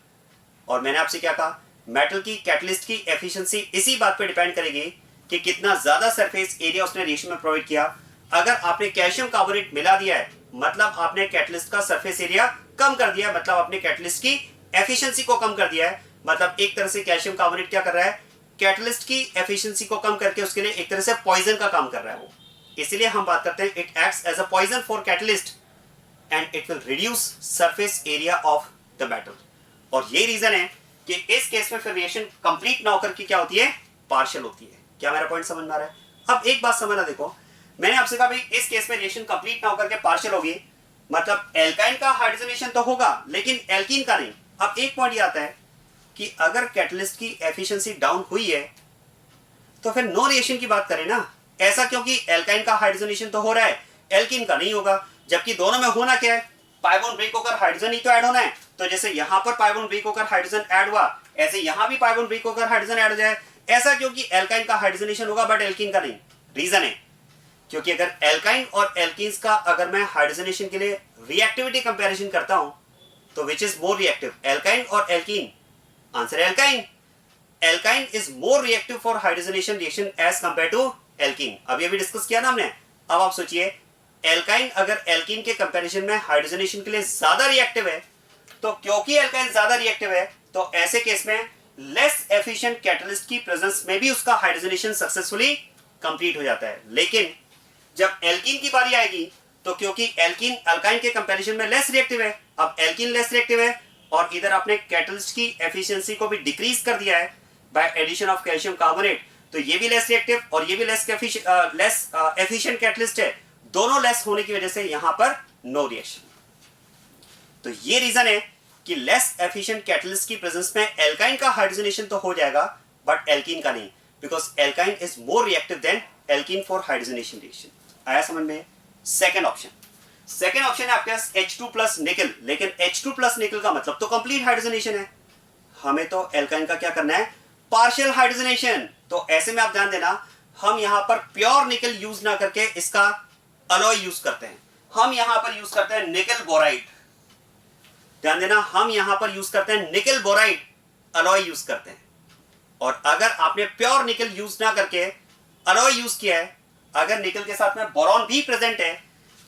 Speaker 1: और मैंने आपसे क्या कहा, मेटल की कैटलिस्ट की एफिशिएंसी इसी बात पे डिपेंड करेगी कि कितना ज्यादा सरफेस एरिया उसने रिएक्शन में प्रोवाइड किया। अगर आपने कैल्शियम कार्बोनेट मिला दिया है मतलब आपने कैटलिस्ट का सरफेस एरिया कम कर दिया, मतलब आपने कैटलिस्ट की एफिशिएंसी को कम कर दिया है। मतलब एक तरह से कैल्शियम कार्बोनेट क्या कर रहा है, कैटलिस्ट की एफिशिएंसी को कम करके उसके लिए एक तरह से पॉइजन का काम कर रहा है वो। इसलिए हम बात करते हैं it acts as a poison for catalyst and it will reduce surface area of the metal. और यही रीजन है कि इस केस में फिर रिएक्शन कंप्लीट ना होकर के क्या होती है, पार्शियल होती है। क्या मेरा पॉइंट समझ में आ रहा है? अब एक बात समझना, देखो मैंने आपसे कहा भाई इस केस में रिएक्शन कंप्लीट ना होकर के पार्शियल होगी, मतलब एल्काइन का हाइड्रोजनेशन तो होगा लेकिन एल्कीन का नहीं। अब एक पॉइंट ये आता है कि अगर कैटलिस्ट की एफिशिएंसी डाउन हुई है तो फिर नो रिएक्शन की बात करें ना। ऐसा क्योंकि एल्काइन का हाइड्रोजनेशन तो हो रहा है, एल्कीन का नहीं होगा, जबकि दोनों में होना क्या है, पाई बॉन्ड ब्रेक होकर हाइड्रोजन ही तो ऐड होना है। तो जैसे यहां पर पाई बॉन्ड ब्रेक होकर हाइड्रोजन ऐड हुआ, ऐसे यहां भी पाई बॉन्ड ब्रेक होकर हाइड्रोजन ऐड हो जाए। ऐसा क्योंकि एल्काइन का हाइड्रोजनेशन होगा बट एल्कीन का नहीं। रीजन है क्योंकि अगर एल्काइन और एल्कीन्स का अगर मैं हाइड्रोजनेशन के लिए रिएक्टिविटी कंपैरिजन करता हूं तो which is more reactive, alkyne और alkene? Answer alkyne. Alkyne is more reactive for hydrogenation reaction as compare to alkene. अभी अभी डिस्कस किया ना हमने। अब आप सोचिए एल्काइन अगर एल्कीन के कंपैरिजन में हाइड्रोजनेशन के लिए ज्यादा रिएक्टिव है, तो क्योंकि एल्काइन ज्यादा रिएक्टिव है तो ऐसे केस में लेस एफिशिएंट कैटलिस्ट की प्रेजेंस में भी उसका हाइड्रोजनेशन सक्सेसफुली कंप्लीट हो जाता है। लेकिन जब एल्कीन की बारी आएगी तो क्योंकि एल्कीन अल्काइन के कंपैरिजन में लेस रिएक्टिव है, अब एल्कीन लेस रिएक्टिव है और इधर आपने कैटलिस्ट की एफिशिएंसी को भी डिक्रीज कर दिया है by addition of calcium carbonate, तो ये भी लेस रिएक्टिव और ये भी लेस एफिशिएंट कैटलिस्ट है। दोनों लेस होने की वजह से यहां पर नो रिएक्शन। तो ये रीजन है कि लेस एफिशिएंट कैटलिस्ट की प्रेजेंस में एल्काइन का हाइड्रोजनेशन तो हो जाएगा बट एल्कीन का नहीं, because alkyne is more reactive than alkene for hydrogenation reaction. आया समझ में? सेकंड ऑप्शन है आपके पास H2 प्लस निकल, लेकिन H2 प्लस निकल का मतलब तो कंप्लीट हाइड्रोजनेशन है। हमें तो एल्काइन का क्या करना है, पार्शियल हाइड्रोजनेशन। तो ऐसे में आप ध्यान देना हम यहां पर प्योर निकल यूज ना करके इसका अलॉय यूज करते हैं। हम यहां पर यूज करते हैं निकल बोराइड। ध्यान देना हम यहां पर यूज करते हैं निकल बोराइड, अलॉय यूज करते हैं। और अगर आपने प्योर निकल यूज ना करके अलॉय यूज किया है, अगर निकल के साथ में बोरॉन भी प्रेजेंट है,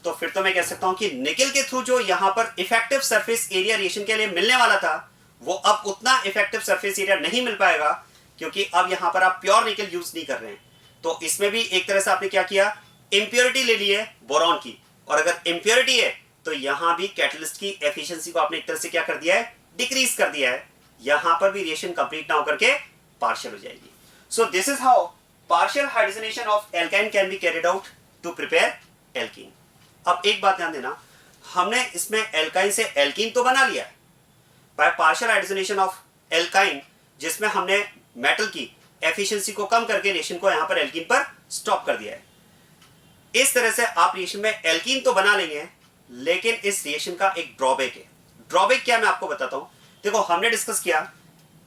Speaker 1: तो फिर तो मैं कह सकता हूं कि निकल के थ्रू जो यहां पर इफेक्टिव सरफेस एरिया रिएक्शन के लिए मिलने वाला था वो अब उतना इफेक्टिव सरफेस एरिया नहीं मिल पाएगा, क्योंकि अब यहां पर आप प्योर निकल यूज नहीं कर रहे हैं। तो इसमें भी एक तरह से आपने क्या किया, इंप्योरिटी ले ली है बोरॉन की, और अगर इंप्योरिटी है तो यहां भी कैटलिस्ट की एफिशिएंसी को आपने एक तरह से क्या कर दिया है, डिक्रीज कर दिया है। यहां पर भी रिएक्शन कंप्लीट ना होकर के पार्शियल हो जाएगी। सो this is how partial hydrogenation of alkyne can be carried out to prepare alkene। अब एक बात ध्यान देना, हमने इसमें एल्काइन से एल्कीन तो बना लिया है bye partial hydrogenation of alkyne, जिसमें हमने मेटल की एफिशिएंसी को कम करके रिएक्शन को यहां पर एल्कीन पर स्टॉप कर दिया है। इस तरह से आप रिएक्शन में एल्कीन तो बना लेंगे, लेकिन इस रिएक्शन का एक ड्रॉबैक है। ड्रॉबैक क्या मैं आपको बताता हूं। देखो हमने डिस्कस किया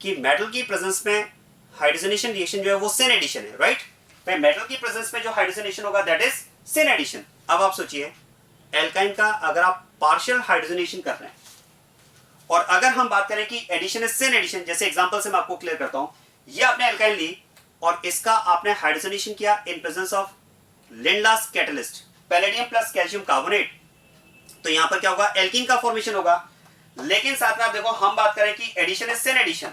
Speaker 1: कि मेटल की प्रेजेंस में हाइड्रोजनेशन रिएक्शन जो है वो सिन एडिशन है, राइट? भाई मेटल की प्रेजेंस में जो हाइड्रोजनेशन होगा दैट इज सिन एडिशन। अब आप सोचिए एल्काइन का अगर आप पार्शियल हाइड्रोजनेशन कर रहे हैं और अगर हम बात करें कि एडिशन इज सिन एडिशन, जैसे एग्जांपल से मैं आपको क्लियर करता हूं, ये आपने एल्काइन ली और इसका आपने हाइड्रोजनेशन किया in presence of Lindlar's catalyst palladium plus calcium carbonate, तो यहां पर क्या होगा, एल्कीन का फॉर्मेशन होगा। लेकिन साथ में आप देखो हम बात करें कि एडिशन इज सिन एडिशन,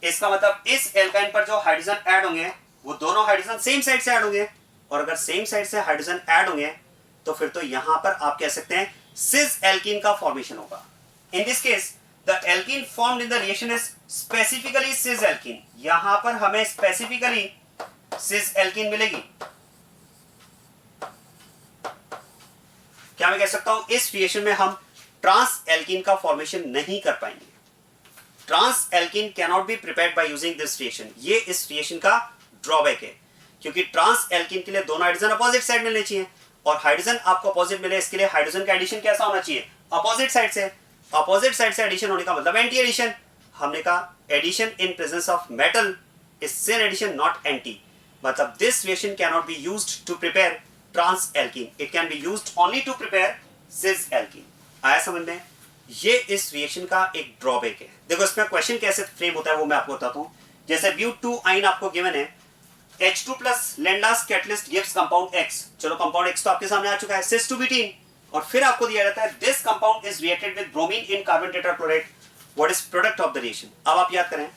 Speaker 1: इसका मतलब इस एल्काइन पर जो हाइड्रोजन ऐड होंगे वो दोनों हाइड्रोजन सेम साइड से ऐड होंगे, और अगर सेम साइड से हाइड्रोजन ऐड होंगे तो फिर तो यहां पर आप कह सकते हैं सिस एल्कीन का फॉर्मेशन होगा। इन this case the alkene formed in the reaction is specifically cis alkene. यहां पर हमें स्पेसिफिकली सिस एल्कीन मिलेगी। क्या मैं कह सकता हूं इस रिएक्शन में हम ट्रांस एल्कीन का फॉर्मेशन नहीं कर पाएंगे। Trans alkene cannot be prepared by using this reaction. ये इस रिएक्शन का ड्रॉबैक है, क्योंकि ट्रांस एल्कीन के लिए दोनों हाइड्रोजन अपोजिट साइड मिलने चाहिए, और हाइड्रोजन आपको अपोजिट मिले इसके लिए हाइड्रोजन का एडिशन कैसा होना चाहिए, अपोजिट साइड से। अपोजिट साइड से एडिशन होने का मतलब एंटी एडिशन। हमने कहा addition in presence of metal is syn addition, not anti. मतलब this reaction cannot be used to prepare trans alkene. It can be used only to prepare cis alkene. आया समझ में? ये इस रिएक्शन का एक ड्रॉबैक है. देखो इसमें क्वेश्चन कैसे फ्रेम होता है वो मैं आपको बताता हूँ. जैसे ब्यूट-2 आइन आपको गिवन है, H2 plus Lendlas catalyst gives compound X. चलो compound X तो आपके सामने आ चुका है, cis 2butene. और फिर आपको दिया जाता है this compound is reacted with bromine in carbon tetrachloride. What is product of the reaction? अब आप याद करें,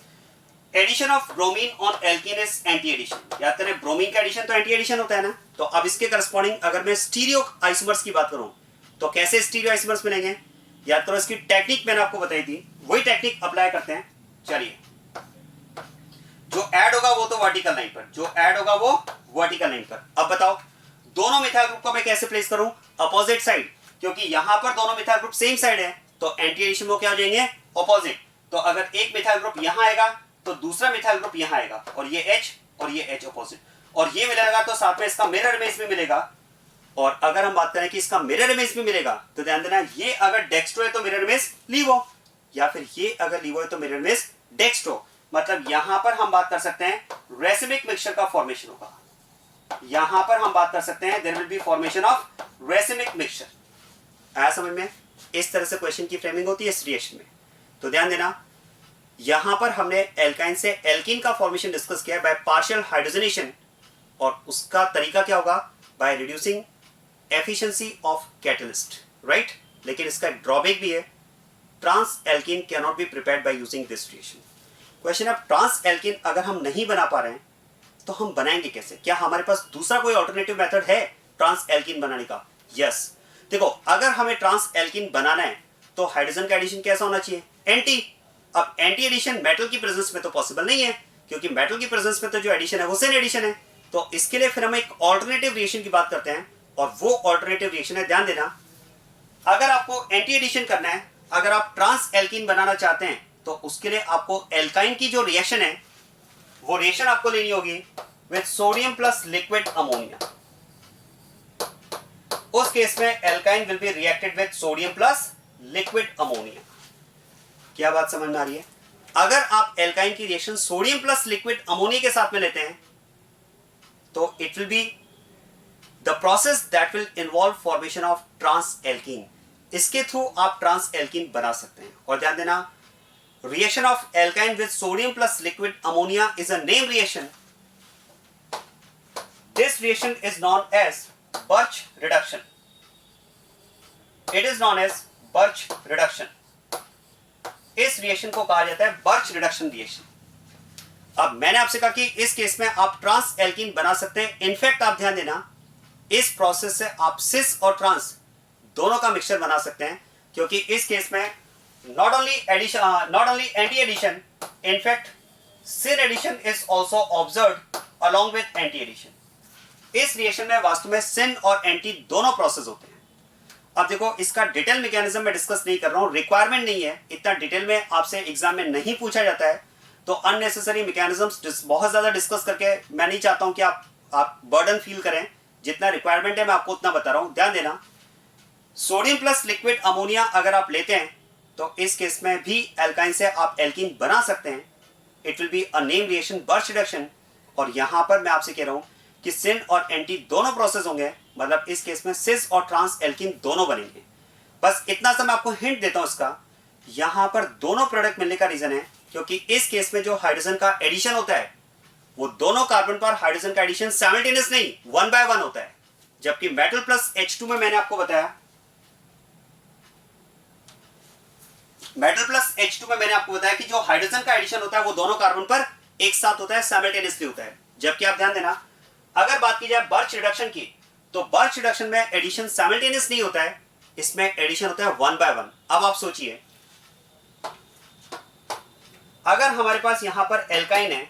Speaker 1: addition of bromine on alkene is anti addition. याद करें ब्रोमीन का एडिशन तो एंटी एडिशन होता है ना. तो अब इसके करस्पॉन्डिंग अगर मैं स्टीरियो आइसोमर्स की बात करूं तो कैसे स्टीरियो आइसोमर्स मिलेंगे? याद करो इसकी टेक्निक मैंने आपको बताई थी, वही टेक्निक अप्लाई करते हैं. चलिए, जो ऐड होगा वो तो वर्टिकल लाइन पर, जो ऐड होगा वो वर्टिकल लाइन पर. अब बताओ दोनों मिथाइल ग्रुप को मैं कैसे प्लेस करूं? अपोजिट साइड, क्योंकि यहां पर दोनों मिथाइल ग्रुप सेम साइड है तो एंटी एडिशन वो क्या हो जाएंगे? ऑपोजिट. तो अगर एक मिथाइल ग्रुप यहां आएगा तो दूसरा मिथाइल ग्रुप यहां आएगा, और ये H और ये H ऑपोजिट, और ये मिलेगा तो साथ में इसका मिरर इमेज भी मिलेगा. और अगर हम बात करें कि इसका मिरर इमेज भी मिलेगा तो ध्यान देना, ये अगर डेक्स्ट्रो है तो मिरर इमेज लीवो, या फिर ये अगर लीवो है तो मिरर इमेज डेक्स्ट्रो. मतलब यहां पर हम बात कर सकते हैं रेसिमिक मिक्सचर का फॉर्मेशन होगा. यहां पर हम बात कर सकते हैं there will be formation of racemic mixture. आया समझ में? इस तरह से क्वेश्चन की फ्रेमिंग होती है इस रिएक्शन में. तो ध्यान देना, यहां पर हमने एल्काइन से एल्कीन का फॉर्मेशन डिस्कस किया बाय पार्शियल हाइड्रोजनेशन, और उसका तरीका क्या होगा? By reducing efficiency of catalyst, right. लेकिन इसका ड्रॉबैक भी है, trans alkene can not be prepared by using this reaction. Question है ट्रांस एल्कीन अगर हम नहीं बना पा रहे हैं तो हम बनाएंगे कैसे? क्या हमारे पास दूसरा कोई ऑल्टरनेटिव मेथड है ट्रांस एल्कीन बनाने का? यस. देखो अगर हमें ट्रांस एल्कीन बनाना है तो हाइड्रोजन का एडिशन कैसा होना चाहिए? एंटी. अब एंटी एडिशन मेटल की प्रेजेंस में तो पॉसिबल नहीं है, क्योंकि मेटल की प्रेजेंस में तो जो एडिशन है वो सिन एडिशन है. तो इसके लिए फिर हम एक ऑल्टरनेटिव रिएक्शन की बात करते हैं, और वो ऑल्टरनेटिव रिएक्शन है, ध्यान देना, अगर आपको एंटी एडिशन करना है, अगर आप ट्रांस एल्कीन बनाना चाहते हैं तो उसके लिए आपको एल्काइन की जो रिएक्शन है वो रिएक्शन आपको लेनी होगी with sodium plus liquid ammonia. उस केस में alkyne will be reacted with sodium plus liquid ammonia. क्या बात समझ में आ रही है? अगर आप एल्काइन की reaction sodium plus liquid ammonia के साथ में लेते हैं तो it will be the process that will involve formation of trans alkene. इसके थ्रू आप ट्रांस एल्कीन बना सकते हैं. और ध्यान देना, reaction of alkyne with sodium plus liquid ammonia is a name reaction. This reaction is known as Birch reduction. It is known as Birch reduction. इस reaction को कहा जाता है बर्च रिडक्शन रिएक्शन. अब मैंने आपसे कहा कि इस केस में आप ट्रांस एल्कीन बना सकते हैं. इनफैक्ट आप ध्यान देना, इस प्रोसेस से आप सिस और ट्रांस दोनों का मिक्सचर बना सकते हैं, क्योंकि इस केस में not only anti addition, in fact syn addition is also observed along with anti addition. इस रिएक्शन में वास्तव में सिन और एंटी दोनों प्रोसेस होते हैं. अब देखो इसका डिटेल मैकेनिज्म में डिस्कस नहीं कर रहा हूं, रिक्वायरमेंट नहीं है, इतना डिटेल में आपसे एग्जाम में नहीं पूछा जाता है. तो अननेसेसरी मैकेनिज्म्स बहुत ज्यादा डिस्कस करके मैं नहीं चाहता हूं कि आप बर्डन फील करें. जितना रिक्वायरमेंट है मैं आपको उतना बता रहा हूं. ध्यान देना, सोडियम प्लस लिक्विड अमोनिया अगर आप लेते हैं तो इस केस में भी एल्काइन से आप एल्कीन बना सकते हैं. It will be a name reaction birch reduction. और यहां पर मैं आपसे कह रहा हूं कि सिन और एंटी दोनों प्रोसेस होंगे, मतलब इस केस में सिस और ट्रांस एल्कीन दोनों बनेंगे. बस इतना सा मैं आपको हिंट देता हूं इसका. यहां पर दोनों प्रोडक्ट मिलने का रीजन है क्योंकि इस केस में जो हाइड्रोजन का एडिशन होता है वो दोनों कार्बन पर हाइड्रोजन का एडिशन साइमल्टेनियस नहीं, 1 by 1 होता है. जबकि मेटल प्लस H2 में मैंने आपको बताया, मेटल प्लस H2 में मैंने आपको बताया कि जो हाइड्रोजन का एडिशन होता है वो दोनों कार्बन पर एक साथ होता है, साइमल्टेनियसली होता है. जबकि आप ध्यान देना, अगर बात की जाए बर्च रिडक्शन की तो बर्च रिडक्शन में एडिशन साइमल्टेनियस नहीं होता है, इसमें एडिशन होता है 1 by 1. अब आप सोचिए, अगर हमारे पास यहां पर एल्काइन है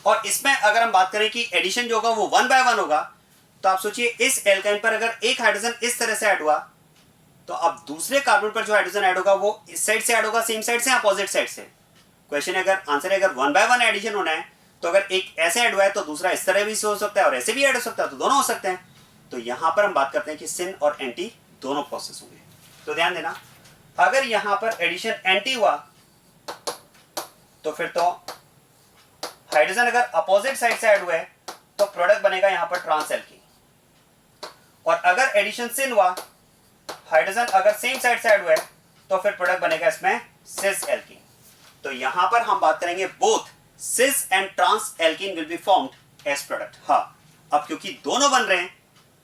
Speaker 1: और इसमें अगर हम बात करें कि एडिशन जो होगा वो 1 by 1 होगा, तो आप सोचिए इस एल्काइन पर अगर एक हाइड्रोजन इस तरह से ऐड हुआ तो अब दूसरे कार्बन पर जो हाइड्रोजन ऐड होगा वो इस साइड से ऐड होगा, सेम साइड से, अपोजिट साइड से. क्वेश्चन है, अगर आंसर है अगर 1 by 1 एडिशन होना है तो अगर एक ऐसे ऐड हुआ है तो दूसरा इस तरह भी हो सकता है और ऐसे भी ऐड हो सकता है, तो दोनों हो सकते हैं. तो यहां पर हम बात करते हैं कि सिन और एंटी दोनों प्रोसेस होंगे. तो ध्यान देना, अगर यहां पर एडिशन एंटी हुआ तो फिर तो हाइड्रोजन अगर अपोजिट साइड से ऐड हुआ है तो प्रोडक्ट बनेगा यहां पर ट्रांस एल्कीन। और अगर एडिशन सिन हुआ, हाइड्रोजन अगर सेम साइड से ऐड हुआ है तो फिर प्रोडक्ट बनेगा इसमें सिस एल्कीन। तो यहां पर हम बात करेंगे both cis and trans alkene will be formed as product. हाँ, अब क्योंकि दोनों बन रहे हैं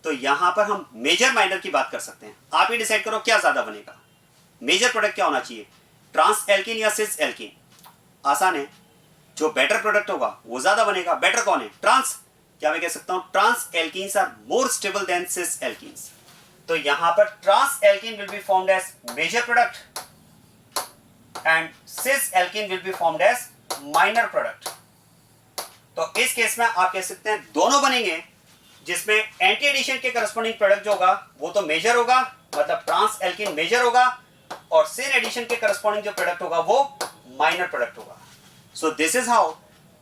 Speaker 1: तो यहां पर हम मेजर माइनर की बात कर सकते हैं। आप ही डिसाइड करो क्या ज्यादा बनेगा, मेजर प्रोडक्ट क्या होना चाहिए, ट्रांस एल्कीन या सिस एल्कीन। आसान है, जो बेटर प्रोडक्ट होगा वो ज्यादा बनेगा। बेटर कौन है? ट्रांस। क्या मैं कह सकता हूं trans alkenes are more stable than cis alkenes. तो यहां पर trans alkene will be formed as major product and cis alkene will be formed as minor product. तो इस केस में आप कह सकते हैं दोनों बनेंगे, जिसमें एंटी एडिशन के करस्पॉन्डिंग प्रोडक्ट जो होगा वो तो मेजर होगा, मतलब ट्रांस एल्कीन मेजर होगा, और सिन एडिशन के करस्पॉन्डिंग जो प्रोडक्ट होगा वो माइनर प्रोडक्ट होगा। So this is how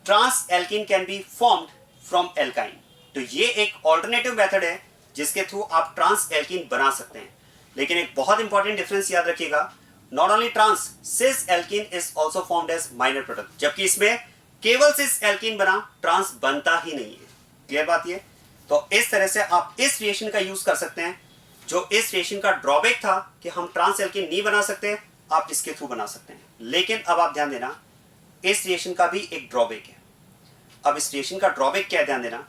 Speaker 1: trans alkene can be formed from alkyne. तो ये एक ऑल्टरनेटिव मेथड है जिसके थ्रू आप ट्रांस एल्कीन बना सकते हैं। लेकिन एक बहुत इंपॉर्टेंट डिफरेंस याद रखिएगा, not only trans, cis alkene is also formed as minor product, जबकि इसमें केवल सिस एल्कीन बना, ट्रांस बनता ही नहीं है। क्लियर बात ये? तो इस तरह से आप इस रिएक्शन का यूज कर सकते हैं। जो इस रिएक्शन का ड्रॉबैक था कि हम ट्रांस एल्कीन नहीं बना सकते, आप इसके थ्रू बना सकते हैं। लेकिन अब आप ध्यान देना, इस रिएक्शन का भी एक ड्रॉबैक है। अब इस रिएक्शन का ड्रॉबैक क्या है, ध्यान देना।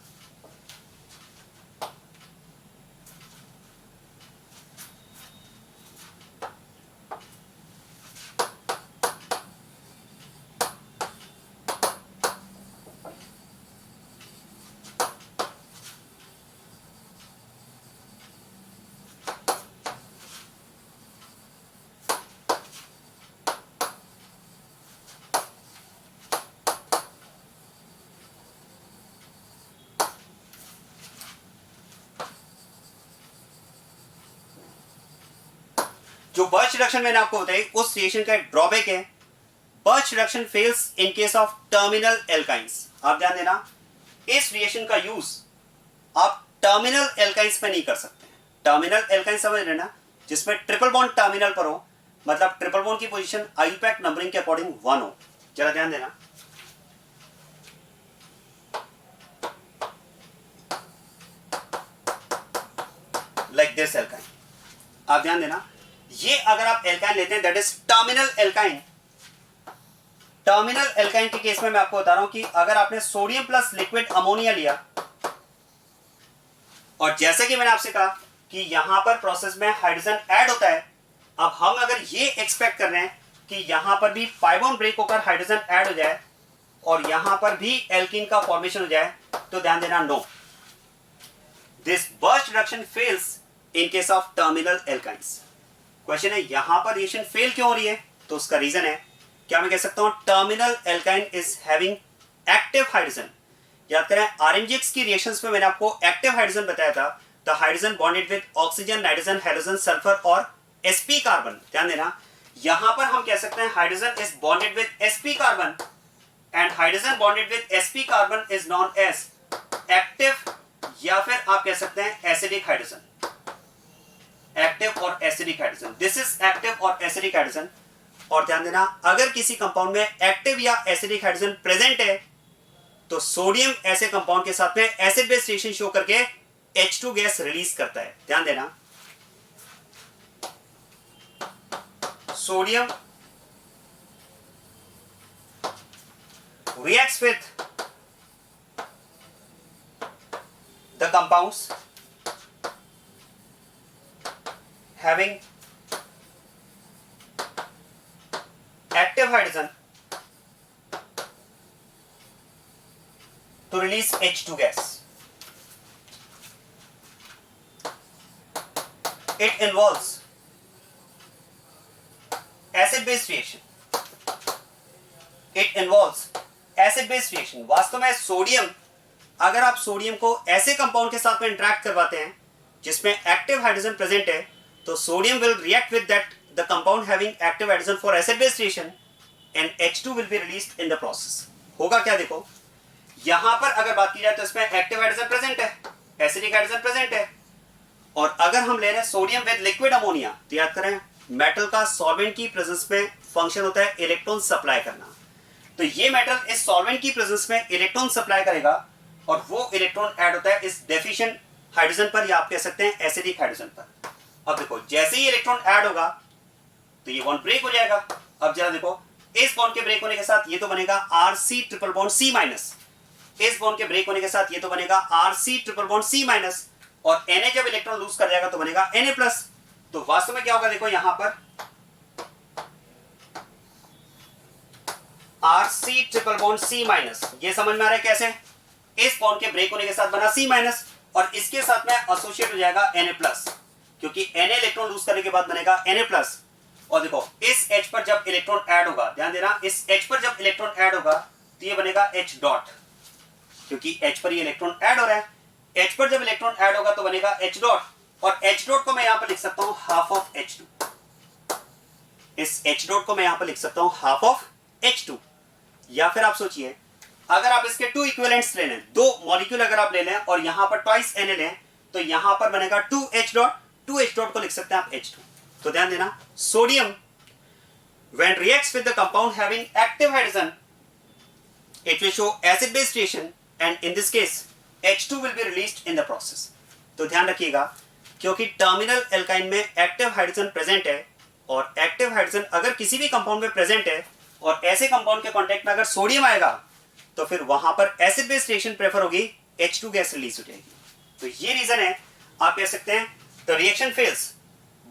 Speaker 1: जो बर्च रिडक्शन मैंने आपको बताई, उस रिएक्शन का एक ड्रॉबैक है, birch reduction fails in case of terminal alkynes. आप ध्यान देना, इस रिएक्शन का यूज आप टर्मिनल एल्काइंस में नहीं कर सकते। टर्मिनल एल्काइंस समझ लेना, जिसमें ट्रिपल बॉन्ड टर्मिनल पर हो, मतलब ट्रिपल बॉन्ड की पोजीशन आईयूपैक नंबरिंग के अकॉर्डिंग 1 हो। जरा ध्यान देना, लाइक दिस एल्काइन। आप ध्यान देना, ये अगर आप एल्काइन लेते हैं that is terminal alkyne. Terminal alkyne के केस में मैं आपको बता रहा हूं कि अगर आपने सोडियम प्लस लिक्विड अमोनिया लिया, और जैसे कि मैंने आपसे कहा कि यहां पर प्रोसेस में हाइड्रोजन ऐड होता है, अब हम अगर ये एक्सपेक्ट कर रहे हैं कि यहां पर भी पाई बॉन्ड ब्रेक होकर हाइड्रोजन ऐड हो जाए और यहां पर भी एल्कीन का फॉर्मेशन हो जाए, तो ध्यान देना, no, this Birch reduction fails in case of terminal alkynes. Question है यहां पर रिएक्शन फेल क्यों हो रही है, तो उसका रीजन है, क्या मैं कह सकता हूं terminal alkyne is having active hydrogen. याद करें आरएमजीएक्स की रिएक्शंस में मैंने आपको एक्टिव हाइड्रोजन बताया था, the hydrogen bonded with oxygen, nitrogen, hydrogen, sulphur और sp कार्बन। ध्यान देना, यहां पर हम कह सकते हैं hydrogen is bonded with sp carbon and hydrogen bonded with sp carbon is known as active, या फिर आप कह सकते हैं एसिडिक हाइड्रोजन। एक्टिव और acidic hydrogen, this is active और एसिडिक हाइड्रोजन। और ध्यान देना, अगर किसी कंपाउंड में एक्टिव या एसिडिक हाइड्रोजन प्रेजेंट है तो सोडियम ऐसे कंपाउंड के साथ में एसिड बेस रिएक्शन शो करके H2 गैस रिलीज करता है। ध्यान देना, sodium reacts with the compounds having active hydrogen to release H2 gas. It involves acid base reaction. It involves acid base reaction. वास्तव में सोडियम, अगर आप सोडियम को ऐसे कंपाउंड के साथ में इंटरेक्ट करवाते हैं जिसमें एक्टिव हाइड्रोजन प्रेजेंट है, तो sodium will react with that the compound having active hydrogen for acid base reaction and H2 will be released in the process. होगा क्या, देखो यहां पर अगर बात की जाए तो इसमें एक्टिव हाइड्रोजन प्रेजेंट है, एसिडिक हाइड्रोजन प्रेजेंट है, और अगर हम ले रहे हैं सोडियम विद लिक्विड अमोनिया, तो याद करें मेटल का सॉल्वेंट की प्रेजेंस में फंक्शन होता है इलेक्ट्रॉन सप्लाई करना। तो ये मेटल इस सॉल्वेंट की प्रेजेंस में इलेक्ट्रॉन सप्लाई करेगा और वो इलेक्ट्रॉन ऐड होता है इस डेफिशिएंट हाइड्रोजन पर, या आप कह सकते हैं एसिडिक हाइड्रोजन पर। अब देखो जैसे ही इलेक्ट्रॉन ऐड होगा तो ये बॉन्ड ब्रेक हो जाएगा। अब जरा देखो, इस बॉन्ड के ब्रेक होने के साथ ये तो बनेगा RC triple bond C minus, इस बॉन्ड के ब्रेक होने के साथ ये तो बनेगा RC triple bond C minus, और Na जब इलेक्ट्रॉन लूज कर जाएगा तो बनेगा Na प्लस। तो वास्तव में क्या होगा, देखो यहां पर RC triple bond C minus, ये समझ में आ रहा है कैसे? इस बॉन्ड के ब्रेक होने के साथ बना सी माइनस और इसके साथ में एसोसिएट हो जाएगा Na प्लस, क्योंकि Na इलेक्ट्रॉन लूज करने के बाद बनेगा Na प्लस। और देखो इस H पर जब इलेक्ट्रॉन ऐड होगा, ध्यान देना, इस H पर जब इलेक्ट्रॉन ऐड होगा तो ये बनेगा H डॉट, क्योंकि H पर ये इलेक्ट्रॉन ऐड हो रहा है। H पर जब इलेक्ट्रॉन ऐड होगा तो बनेगा H डॉट, और H डॉट को मैं यहां पर लिख सकता हूं हाफ ऑफ H2। इस H डॉट को मैं यहां पर लिख सकता हूं हाफ ऑफ H2। या फिर आप सोचिए, अगर आप इसके टू इक्विवेलेंट्स ले लें, दो मॉलिक्यूल अगर आप ले लें और यहां पर ट्वाइस Na लें तो यहां पर बनेगा 2H डॉट, 2H डॉट को लिख सकते हैं आप H2। तो ध्यान देना, sodium when reacts with the compound having active hydrogen it will show acid base reaction and in this case H2 will be released in the process। तो ध्यान रखिएगा, क्योंकि टर्मिनल एल्काइन में एक्टिव हाइड्रोजन प्रेजेंट है, और active hydrogen अगर किसी भी कंपाउंड में प्रेजेंट है और ऐसे कंपाउंड के कांटेक्ट में अगर सोडियम आएगा तो फिर वहां पर एसिड बेस रिएक्शन प्रेफर होगी, H2 गैस रिलीज हो जाएगी। तो ये रीजन है, आप कह सकते हैं the reaction fails,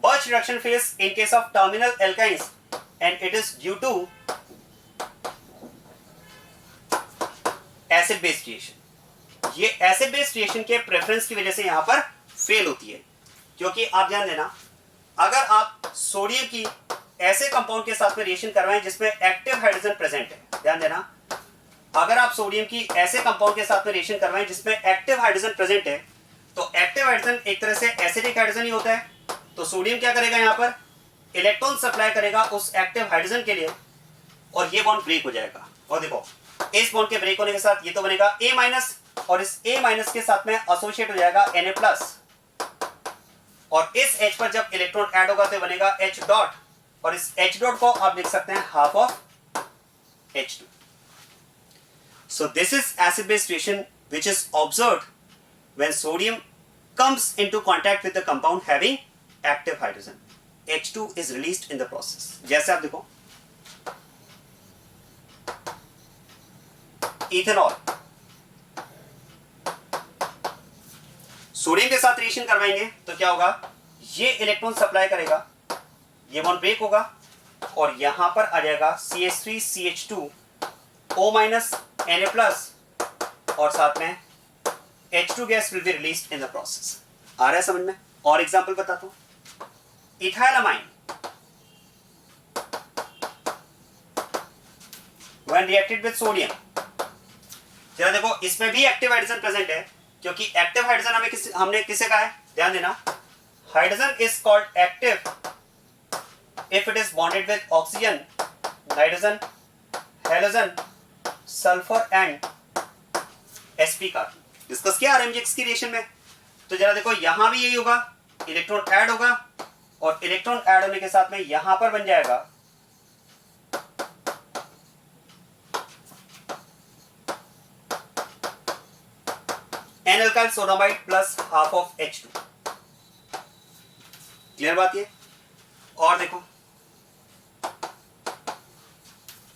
Speaker 1: Birch reaction fails in case of terminal alkynes and it is due to acid base reaction। ये acid base reaction के प्रेफरेंस की वजह से यहां पर फेल होती है, क्योंकि आप ध्यान देना, अगर आप सोडियम की ऐसे कंपाउंड के साथ में रिएक्शन करवाएं जिसमें एक्टिव हाइड्रोजन प्रेजेंट है, ध्यान देना, अगर आप सोडियम की ऐसे कंपाउंड के साथ में रिएक्शन करवाएं जिसमें एक्टिव हाइड्रोजन प्रेजेंट है, तो एक्टिव हाइड्रोजन एक तरह से एसिडिक हाइड्रोजन ही होता है। तो सोडियम क्या करेगा, यहां पर इलेक्ट्रॉन सप्लाई करेगा उस एक्टिव हाइड्रोजन के लिए और ये बॉन्ड ब्रेक हो जाएगा। और देखो इस बॉन्ड के ब्रेक होने के साथ ये तो बनेगा A माइनस, और इस A माइनस के साथ में एसोसिएट हो जाएगा Na प्लस, और इस H पर जब इलेक्ट्रॉन ऐड होगा तो बनेगा H डॉट, और इस H डॉट को आप लिख सकते हैं half of H2। So this is acid base reaction which is observed when sodium comes into contact with the compound having active hydrogen। H2 is released in the process। जैसे आप देखो ethanol, sodium के साथ reaction करवाएंगे तो क्या होगा, ये इलेक्ट्रॉन सप्लाई करेगा, ये बॉन्ड ब्रेक होगा और यहां पर आ जाएगा CH3CH2 O minus Na plus, और साथ में H2 gas will be released in the process. आ रहा है समझ में? और एग्जांपल बताता हूं, इथाइलामाइन when reacted with sodium, जरा देखो इसमें भी एक्टिव हाइड्रोजन प्रेजेंट है, क्योंकि एक्टिव हाइड्रोजन हमने किसे कहा है, ध्यान देना, hydrogen is called active if it is bonded with oxygen, nitrogen, halogen, sulfur and sp carbon. Discuss किया RMGX की रिएक्शन में। तो जरा देखो यहां भी यही होगा, इलेक्ट्रॉन ऐड होगा और इलेक्ट्रॉन ऐड होने के साथ में यहां पर बन जाएगा N-alkyl sonamide plus half of H2। Clear बात ये? और देखो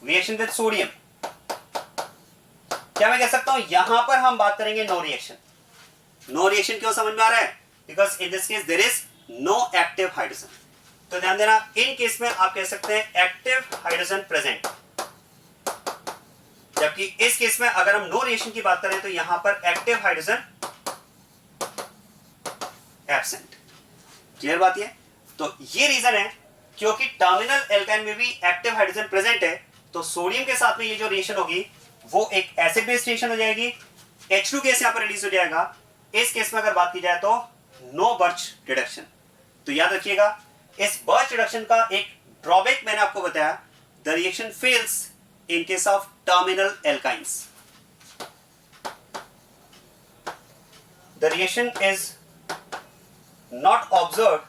Speaker 1: रिएक्शन विद सोडियम, क्या मैं कह सकता हूं यहां पर हम बात करेंगे नो रिएक्शन। नो रिएक्शन क्यों समझ में आ रहा है? Because in this case there is no active hydrogen. तो ध्यान देना, इन केस में आप कह सकते हैं एक्टिव हाइड्रोजन प्रेजेंट, जबकि इस केस में अगर हम नो रिएक्शन की बात करें तो यहां पर एक्टिव हाइड्रोजन एब्सेंट। क्लियर बात ये? तो ये रीजन है, क्योंकि टर्मिनल एल्काइन में भी एक्टिव हाइड्रोजन प्रेजेंट है, तो सोडियम के साथ में ये जो रिएक्शन होगी वो एक एसिड बेस रिएक्शन हो जाएगी, H2 गैस यहां पर रिलीज हो जाएगा। इस केस में अगर बात की जाए तो नो बर्च रिडक्शन। तो याद रखिएगा, इस बर्च रिडक्शन का एक ड्रॉबैक मैंने आपको बताया, the reaction fails in case of terminal alkynes. The reaction is not observed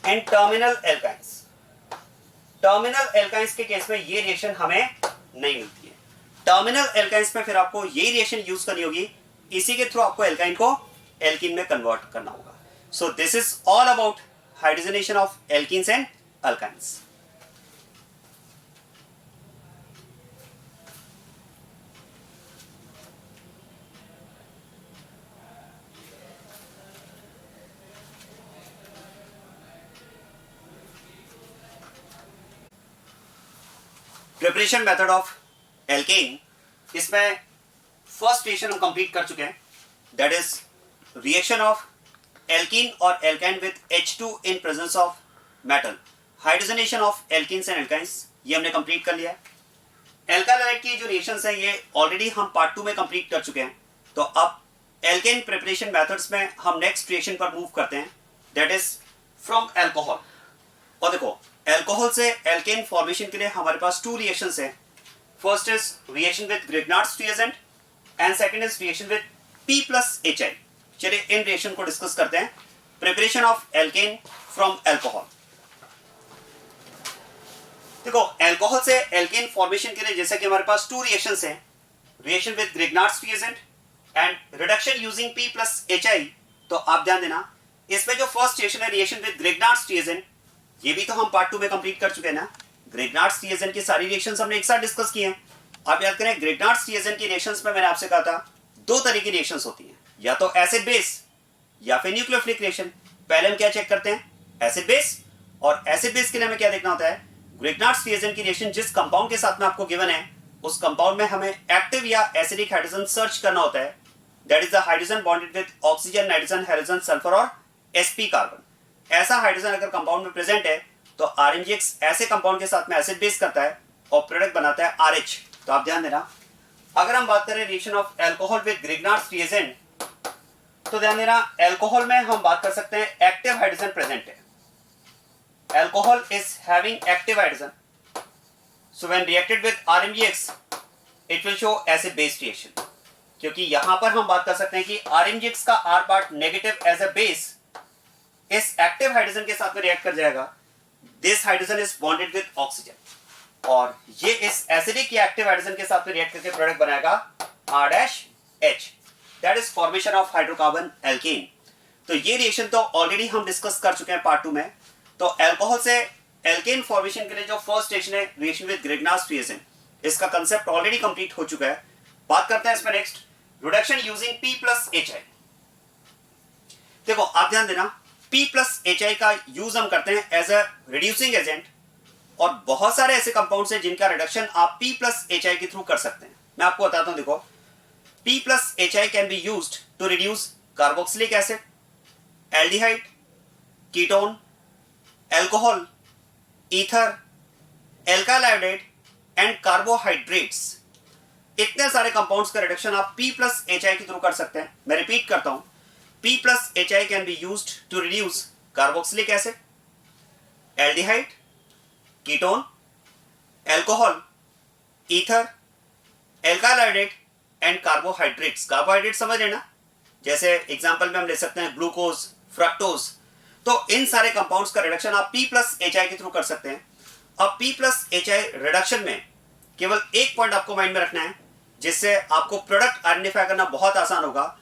Speaker 1: in terminal alkynes. Terminal alkynes के केस में ये रिएक्शन हमें नहीं मिलती है। टर्मिनल एल्काइंस में फिर आपको यही रिएक्शन यूज करनी होगी, इसी के थ्रू आपको एल्काइन को एल्कीन में कन्वर्ट करना होगा। So this is all about hydrogenation of alkenes and alkynes. Preparation method of alkane, इसमें फर्स्ट रिएक्शन हम कंप्लीट कर चुके हैं, that is reaction of alkene और alkyne with H2 in presence of metal. Hydrogenation of alkenes and alkynes ये हमने complete कर लिया है। एल्काइल हाइड्राइड की जो रिएक्शंस हैं ये ऑलरेडी हम पार्ट 2 में कंप्लीट कर चुके हैं। तो अब एल्केन प्रिपरेशन मेथड्स में हम नेक्स्ट रिएक्शन पर मूव करते हैं, दैट इज फ्रॉम एल्कोहल। और देखो एल्कोहल से एल्केन फॉर्मेशन के लिए हमारे पास 2 रिएक्शंस हैं। First is reaction with Grignard's reagent and second is reaction with P plus HI। चलिए इन रिएक्शन को डिस्कस करते हैं। Preparation of alkane from alcohol. देखो एल्कोहल से एल्केन फॉर्मेशन के लिए जैसे कि हमारे पास 2 रिएक्शंस हैं, reaction with Grignard's reagent and reduction using P plus HI। तो आप ध्यान देना, इसमें जो फर्स्ट रिएक्शन है रिएक्शन विद ग्रिग्नार्ड्स रिएजेंट, ये भी तो हम पार्ट 2 में कंप्लीट कर चुके हैं ना। ग्रिग्नार्ड्स रिएजेंट की सारी रिएक्शंस हमने एक साथ डिस्कस की हैं। आप याद करें ग्रिग्नार्ड्स रिएजेंट की रिएक्शंस में मैंने आपसे कहा था 2 तरह की रिएक्शंस होती हैं, या तो एसिड बेस या फिर न्यूक्लियोफिलिक रिएक्शन। पहले हम क्या चेक करते हैं, एसिड बेस। और एसिड बेस के लिए हमें क्या देखना होता है, ग्रिग्नार्ड्स रिएजेंट की रिएक्शन जिस कंपाउंड के साथ में आपको गिवन है उस कंपाउंड में हमें एक्टिव या एसिडिक हाइड्रोजन सर्च करना होता है, that is the hydrogen bonded with oxygen, nitrogen, halogen, sulphur और sp कार्बन। ऐसा हाइड्रोजन अगर कंपाउंड में प्रेजेंट है तो RMgX ऐसे कंपाउंड के साथ में एसिड बेस करता है और प्रोडक्ट बनाता है RH। तो आप ध्यान देना, अगर हम बात करें reaction of alcohol with Grignard's reagent, तो ध्यान देना एल्कोहल में हम बात कर सकते हैं एक्टिव हाइड्रोजन प्रेजेंट है। Alcohol is having active hydrogen, so when reacted with RMgX it will show acid base reaction. क्योंकि यहां पर हम बात कर सकते हैं कि RMgX का R part negative as a base इस एक्टिव हाइड्रोजन के साथ में रिएक्ट कर जाएगा। This hydrogen is bonded with oxygen और ये इस एसिडिक या एक्टिव हाइड्रोजन के साथ में रिएक्ट करके प्रोडक्ट बनाएगा R-H, that is formation of hydrocarbon alkane. तो ये रिएक्शन तो ऑलरेडी हम डिस्कस कर चुके हैं पार्ट 2 में। तो एल्कोहल से एल्केन फॉर्मेशन के लिए जो फर्स्ट रिएक्शन है रिएक्शन विद ग्रिग्नार्ड्स रिएजेंट, इसका कंसेप्ट ऑलरेडी कंप्लीट हो चुका है। बात करते हैं इसमें next reduction using P plus HI। देखो आप ध्यान देना, P plus HI का यूज हम करते हैं एज अ रिड्यूसिंग एजेंट और बहुत सारे ऐसे कंपाउंड्स हैं जिनका रिडक्शन आप P plus HI के थ्रू कर सकते हैं। मैं आपको बताता हूं, देखो P plus HI can be used to reduce carboxylic acid, aldehyde, ketone, alcohol, ether, alkyl iodide and carbohydrates. इतने सारे कंपाउंड्स का रिडक्शन आप P plus HI के थ्रू कर सकते हैं। मैं रिपीट करता हूं, P plus HI can be used to reduce carboxylic acid, aldehyde, ketone, alcohol, ether, alkyl iodide and carbohydrates। Carbohydrate समझ रहे ना, जैसे एग्जांपल में हम ले सकते हैं ग्लूकोज, फ्रक्टोज। तो इन सारे कंपाउंड्स का रिडक्शन आप P plus HI के थ्रू कर सकते हैं। अब P plus HI रिडक्शन में केवल एक पॉइंट आपको माइंड में रखना है जिससे आपको प्रोडक्ट आइडेंटिफाई करना बहुत आसान होगा।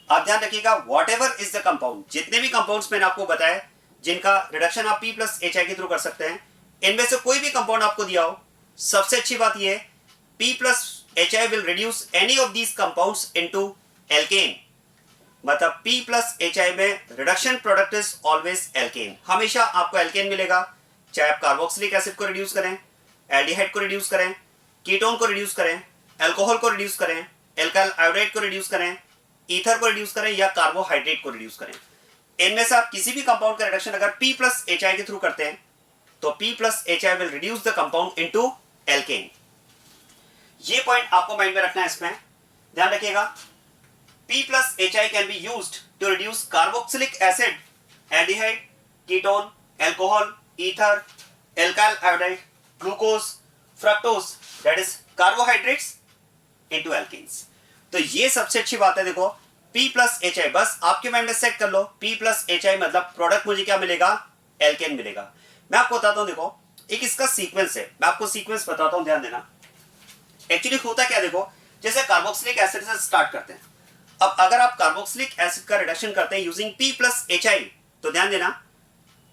Speaker 1: आप ध्यान रखिएगा, what ever is the compound, जितने भी कंपाउंड्स मैंने आपको बताया जिनका रिडक्शन आप P plus HI के थ्रू कर सकते हैं, इनमें से कोई भी कंपाउंड आपको दिया हो, सबसे अच्छी बात यह है P plus HI will reduce any of these compounds into alkane. मतलब P plus HI में reduction product is always alkane. हमेशा आपको एल्केन मिलेगा, चाहे आप कार्बोक्सिलिक एसिड को रिड्यूस करें, एल्डिहाइड को रिड्यूस करें, कीटोन को रिड्यूस करें, एल्कोहल को रिड्यूस करें, एल्काइल आयोडाइड को रिड्यूस करें, ईथर को रिड्यूस करें या कार्बोहाइड्रेट को रिड्यूस करें। इनमें से आप किसी भी कंपाउंड का रिडक्शन अगर P plus HI के थ्रू करते हैं तो P plus HI will reduce the compound into alkane. ये पॉइंट आपको माइंड में रखना है, इसमें ध्यान रखिएगा। P plus HI can be used to reduce carboxylic acid, aldehyde, ketone, alcohol, ether, alkyl iodide, glucose, fructose, that is carbohydrates into alkanes. तो ये सबसे अच्छी बात है। देखो P plus HI, बस आपके माइंड में सेट कर लो, P plus HI मतलब प्रोडक्ट मुझे क्या मिलेगा, एल्केन मिलेगा। मैं आपको बताता हूं, देखो एक इसका सीक्वेंस है, मैं आपको सीक्वेंस बताता हूं, ध्यान देना। एक्चुअली होता क्या, देखो जैसे कार्बोक्सिलिक एसिड से स्टार्ट करते हैं। अब अगर आप कार्बोक्सिलिक एसिड का रिडक्शन करते हैं यूजिंग P प्लस HI, तो ध्यान देना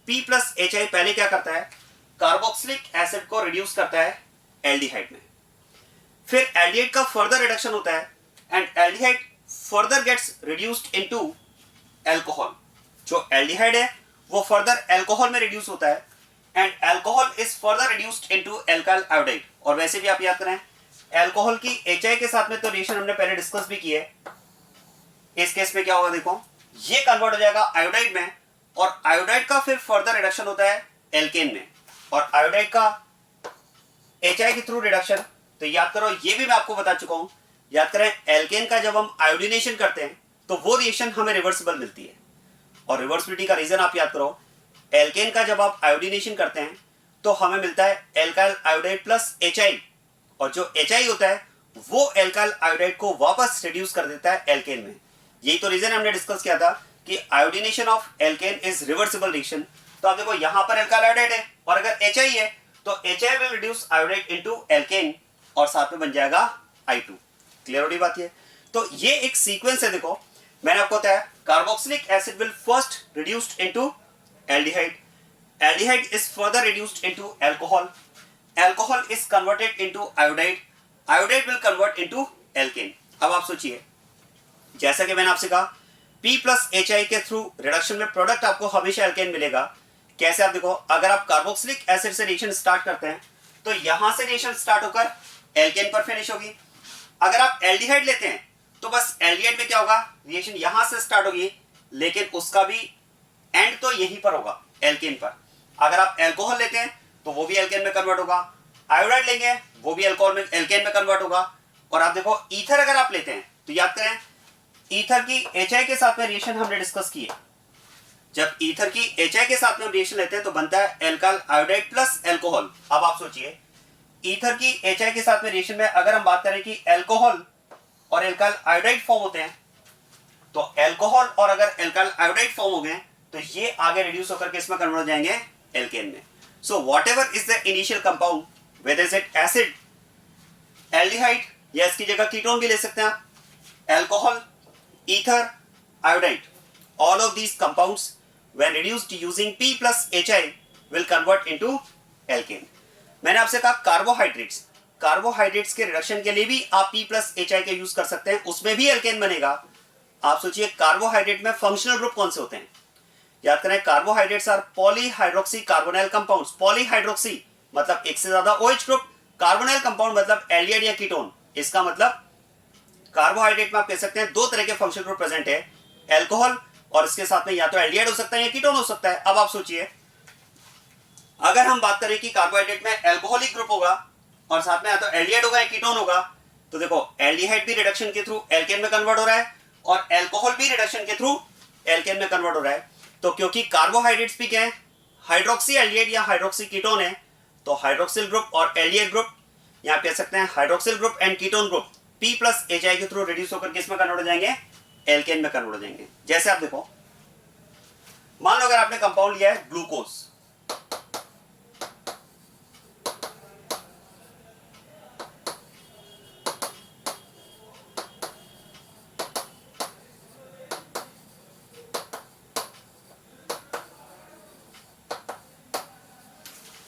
Speaker 1: P प्लस HI पहले क्या करता है, कार्बोक्सिलिक एसिड को रिड्यूस करता है एल्डिहाइड में। फिर एल्डिहाइड का फर्दर रिडक्शन होता है and aldehyde further gets reduced into alcohol. जो एल्डिहाइड है वो फर्दर एल्कोहल में रिड्यूस होता है and alcohol is further reduced into alkyl iodide. और वैसे भी आप याद करें, एल्कोहल की HI के साथ में तो रिएक्शन हमने पहले डिस्कस भी की है। इस केस में क्या होगा, देखो ये कन्वर्ट हो जाएगा आयोडाइड में और आयोडाइड का फिर फर्दर रिडक्शन होता है एल्केन में और आयोडाइड का HI के थ्रू रिडक्शन। तो याद करो, ये भी मैं आपको बता चुका हूं, याद करें एल्केन का जब हम आयोडीनेशन करते हैं तो वो रिएक्शन हमें रिवर्सिबल मिलती है। और रिवर्सिबिलिटी का रीजन आप याद करो, एल्केन का जब आप आयोडीनेशन करते हैं तो हमें मिलता है एल्काइल आयोडाइड प्लस HI, और जो HI होता है वो एल्काइल आयोडाइड को वापस रिड्यूस कर देता है एल्केन में। यही तो रीजन हमने डिस्कस किया था कि iodination of alkene is reversible reaction. तो आप देखो यहां पर एल्काइल आयोडाइड है और अगर HI है तो HI will reduce iodide into alkane और साथ में बन जाएगा I2। क्लियर हो रही बात है? तो ये एक सीक्वेंस है। देखो मैंने आपको बताया carboxylic acid will first reduced into aldehyde, aldehyde is further reduced into alcohol, alcohol is converted into iodide, iodide will convert into alkane. अब आप सोचिए, जैसा कि मैंने आपसे कहा P प्लस HI के थ्रू रिडक्शन में प्रोडक्ट आपको हमेशा एल्केन मिलेगा। कैसे, आप देखो अगर आप कार्बोक्सिलिक एसिड से रिएक्शन स्टार्ट करते हैं तो यहां से रिएक्शन स्टार्ट होकर एल्केन पर फिनिश होगी। अगर आप एल्डिहाइड लेते हैं तो बस एल्डिहाइड में क्या होगा, रिएक्शन यहां से स्टार्ट होगी लेकिन उसका भी एंड तो यहीं पर होगा एल्केन पर। अगर आप एल्कोहल लेते हैं तो वो भी एल्केन में कन्वर्ट होगा, आयोडाइड लेंगे वो भी एल्कोहल में एल्केन में कन्वर्ट होगा। और आप देखो ईथर अगर आप लेते हैं तो याद करें ईथर की HI के साथ में रिएक्शन हमने डिस्कस की है। जब ईथर की HI के साथ में हम रिएक्शन लेते हैं तो बनता है एल्काइल आयोडाइड प्लस एल्कोहल। अब आप सोचिए ईथर की HI के साथ में रिएक्शन में अगर हम बात करें कि एल्कोहल और एल्काइल आयोडाइड फॉर्म होते हैं तो एल्कोहल और अगर एल्काइल आयोडाइड फॉर्म हो गए तो ये आगे रिड्यूस होकर किस में कन्वर्ट हो जाएंगे, एल्केन में। So whatever is the initial compound, whether is it acid, aldehyde या इसकी जगह कीटोन भी ले सकते हैं आप, alcohol, ether, iodide, all of these compounds when reduced using P plus HI will convert into alkane। मैंने आपसे कहा कार्बोहाइड्रेट्स, कार्बोहाइड्रेट्स के रिडक्शन के लिए भी आप P plus HI के यूज कर सकते हैं, उसमें भी एल्केन बनेगा। आप सोचिए कार्बोहाइड्रेट में फंक्शनल ग्रुप कौन से होते हैं, याद करें carbohydrates are polyhydroxy carbonyl compounds. Polyhydroxy मतलब एक से ज्यादा OH ग्रुप, कार्बोनाइल कंपाउंड मतलब एल्डिहाइड या कीटोन। इसका मतलब कार्बोहाइड्रेट में आप कह सकते हैं दो तरह के फंक्शनल ग्रुप प्रेजेंट है, एल्कोहल और इसके साथ में या तो एल्डिहाइड हो सकता है या कीटोन हो सकता है। अब आप सोचिए अगर हम बात करें कि कार्बोहाइड्रेट में एल्कोहलिक ग्रुप होगा और साथ में या तो एल्डिहाइड होगा या कीटोन होगा, तो देखो एल्डिहाइड भी रिडक्शन के थ्रू एल्केन में कन्वर्ट हो रहा है और एल्कोहल भी रिडक्शन के थ्रू एल्केन में कन्वर्ट हो रहा है। तो क्योंकि कार्बोहाइड्रेट्स भी क्या है, हाइड्रोक्सी एल्डिहाइड या हाइड्रोक्सी कीटोन है, तो हाइड्रोक्सिल ग्रुप और एल्डिहाइड ग्रुप यहां कह सकते हैं hydroxyl group and ketone group P plus HI के थ्रू रिड्यूस होकर किस में कन्वर्ट हो जाएंगे, एल्केन में कन्वर्ट हो जाएंगे। जैसे आप देखो मान लो अगर आपने कंपाउंड लिया है ग्लूकोज,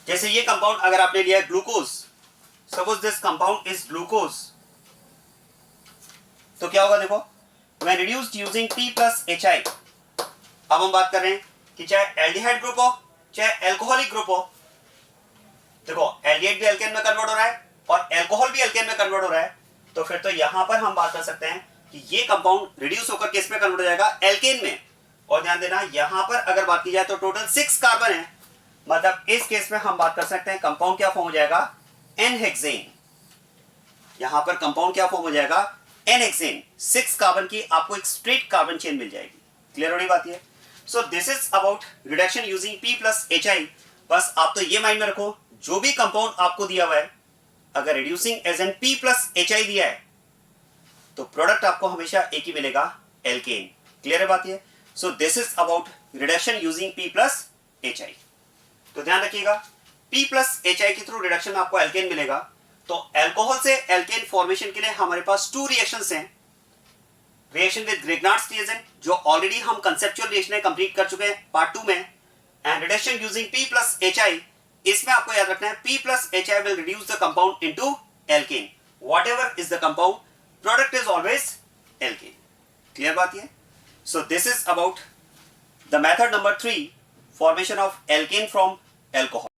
Speaker 1: जैसे ये कंपाउंड अगर आपने लिया है glucose, suppose this compound is glucose, तो क्या होगा, देखो when reduced using P plus HI। अब हम बात कर रहे हैं कि चाहे एल्डिहाइड ग्रुप हो चाहे एल्कोहलिक ग्रुप हो, देखो एल्डिहाइड भी एल्केन में कन्वर्ट हो रहा है और एल्कोहल भी एल्केन में कन्वर्ट हो रहा है, तो फिर तो यहां पर हम बात कर सकते हैं कि ये कंपाउंड रिड्यूस होकर किस में कन्वर्ट हो जाएगा, एल्केन में। और ध्यान देना यहां पर अगर बात की जाए तो टोटल 6 कार्बन है, मतलब इस केस में हम बात कर सकते हैं कंपाउंड क्या फॉर्म हो जाएगा, एन-हेक्सेन। यहां पर कंपाउंड क्या फॉर्म हो जाएगा, एन-हेक्सेन। 6 कार्बन की आपको एक स्ट्रेट कार्बन चेन मिल जाएगी। क्लियर हो रही बात है? सो this is about reduction using P plus HI। बस आप तो ये माइंड में रखो, जो भी कंपाउंड आपको दिया हुआ है अगर reducing as an P plus HI दिया है तो प्रोडक्ट आपको हमेशा एक ही मिलेगा, एल्केन। क्लियर है बात ये? So this is about reduction using P plus HI। तो ध्यान रखिएगा P प्लस HI के थ्रू रिडक्शन में आपको एल्केन मिलेगा। तो अल्कोहल से एल्केन फॉर्मेशन के लिए हमारे पास 2 रिएक्शंस हैं। रिएक्शन विद ग्रिग्नार्ड्स रिएजेंट जो ऑलरेडी हम कंसेप्चुअल रिएक्शन है कंप्लीट कर चुके हैं पार्ट 2 में, and reduction using P plus HI। इसमें आपको याद रखना है P plus HI will reduce the compound into alkane. Whatever is the compound, product is always alkane. Clear बात ये? So this is about the method number 3, formation of alkane from alcohol.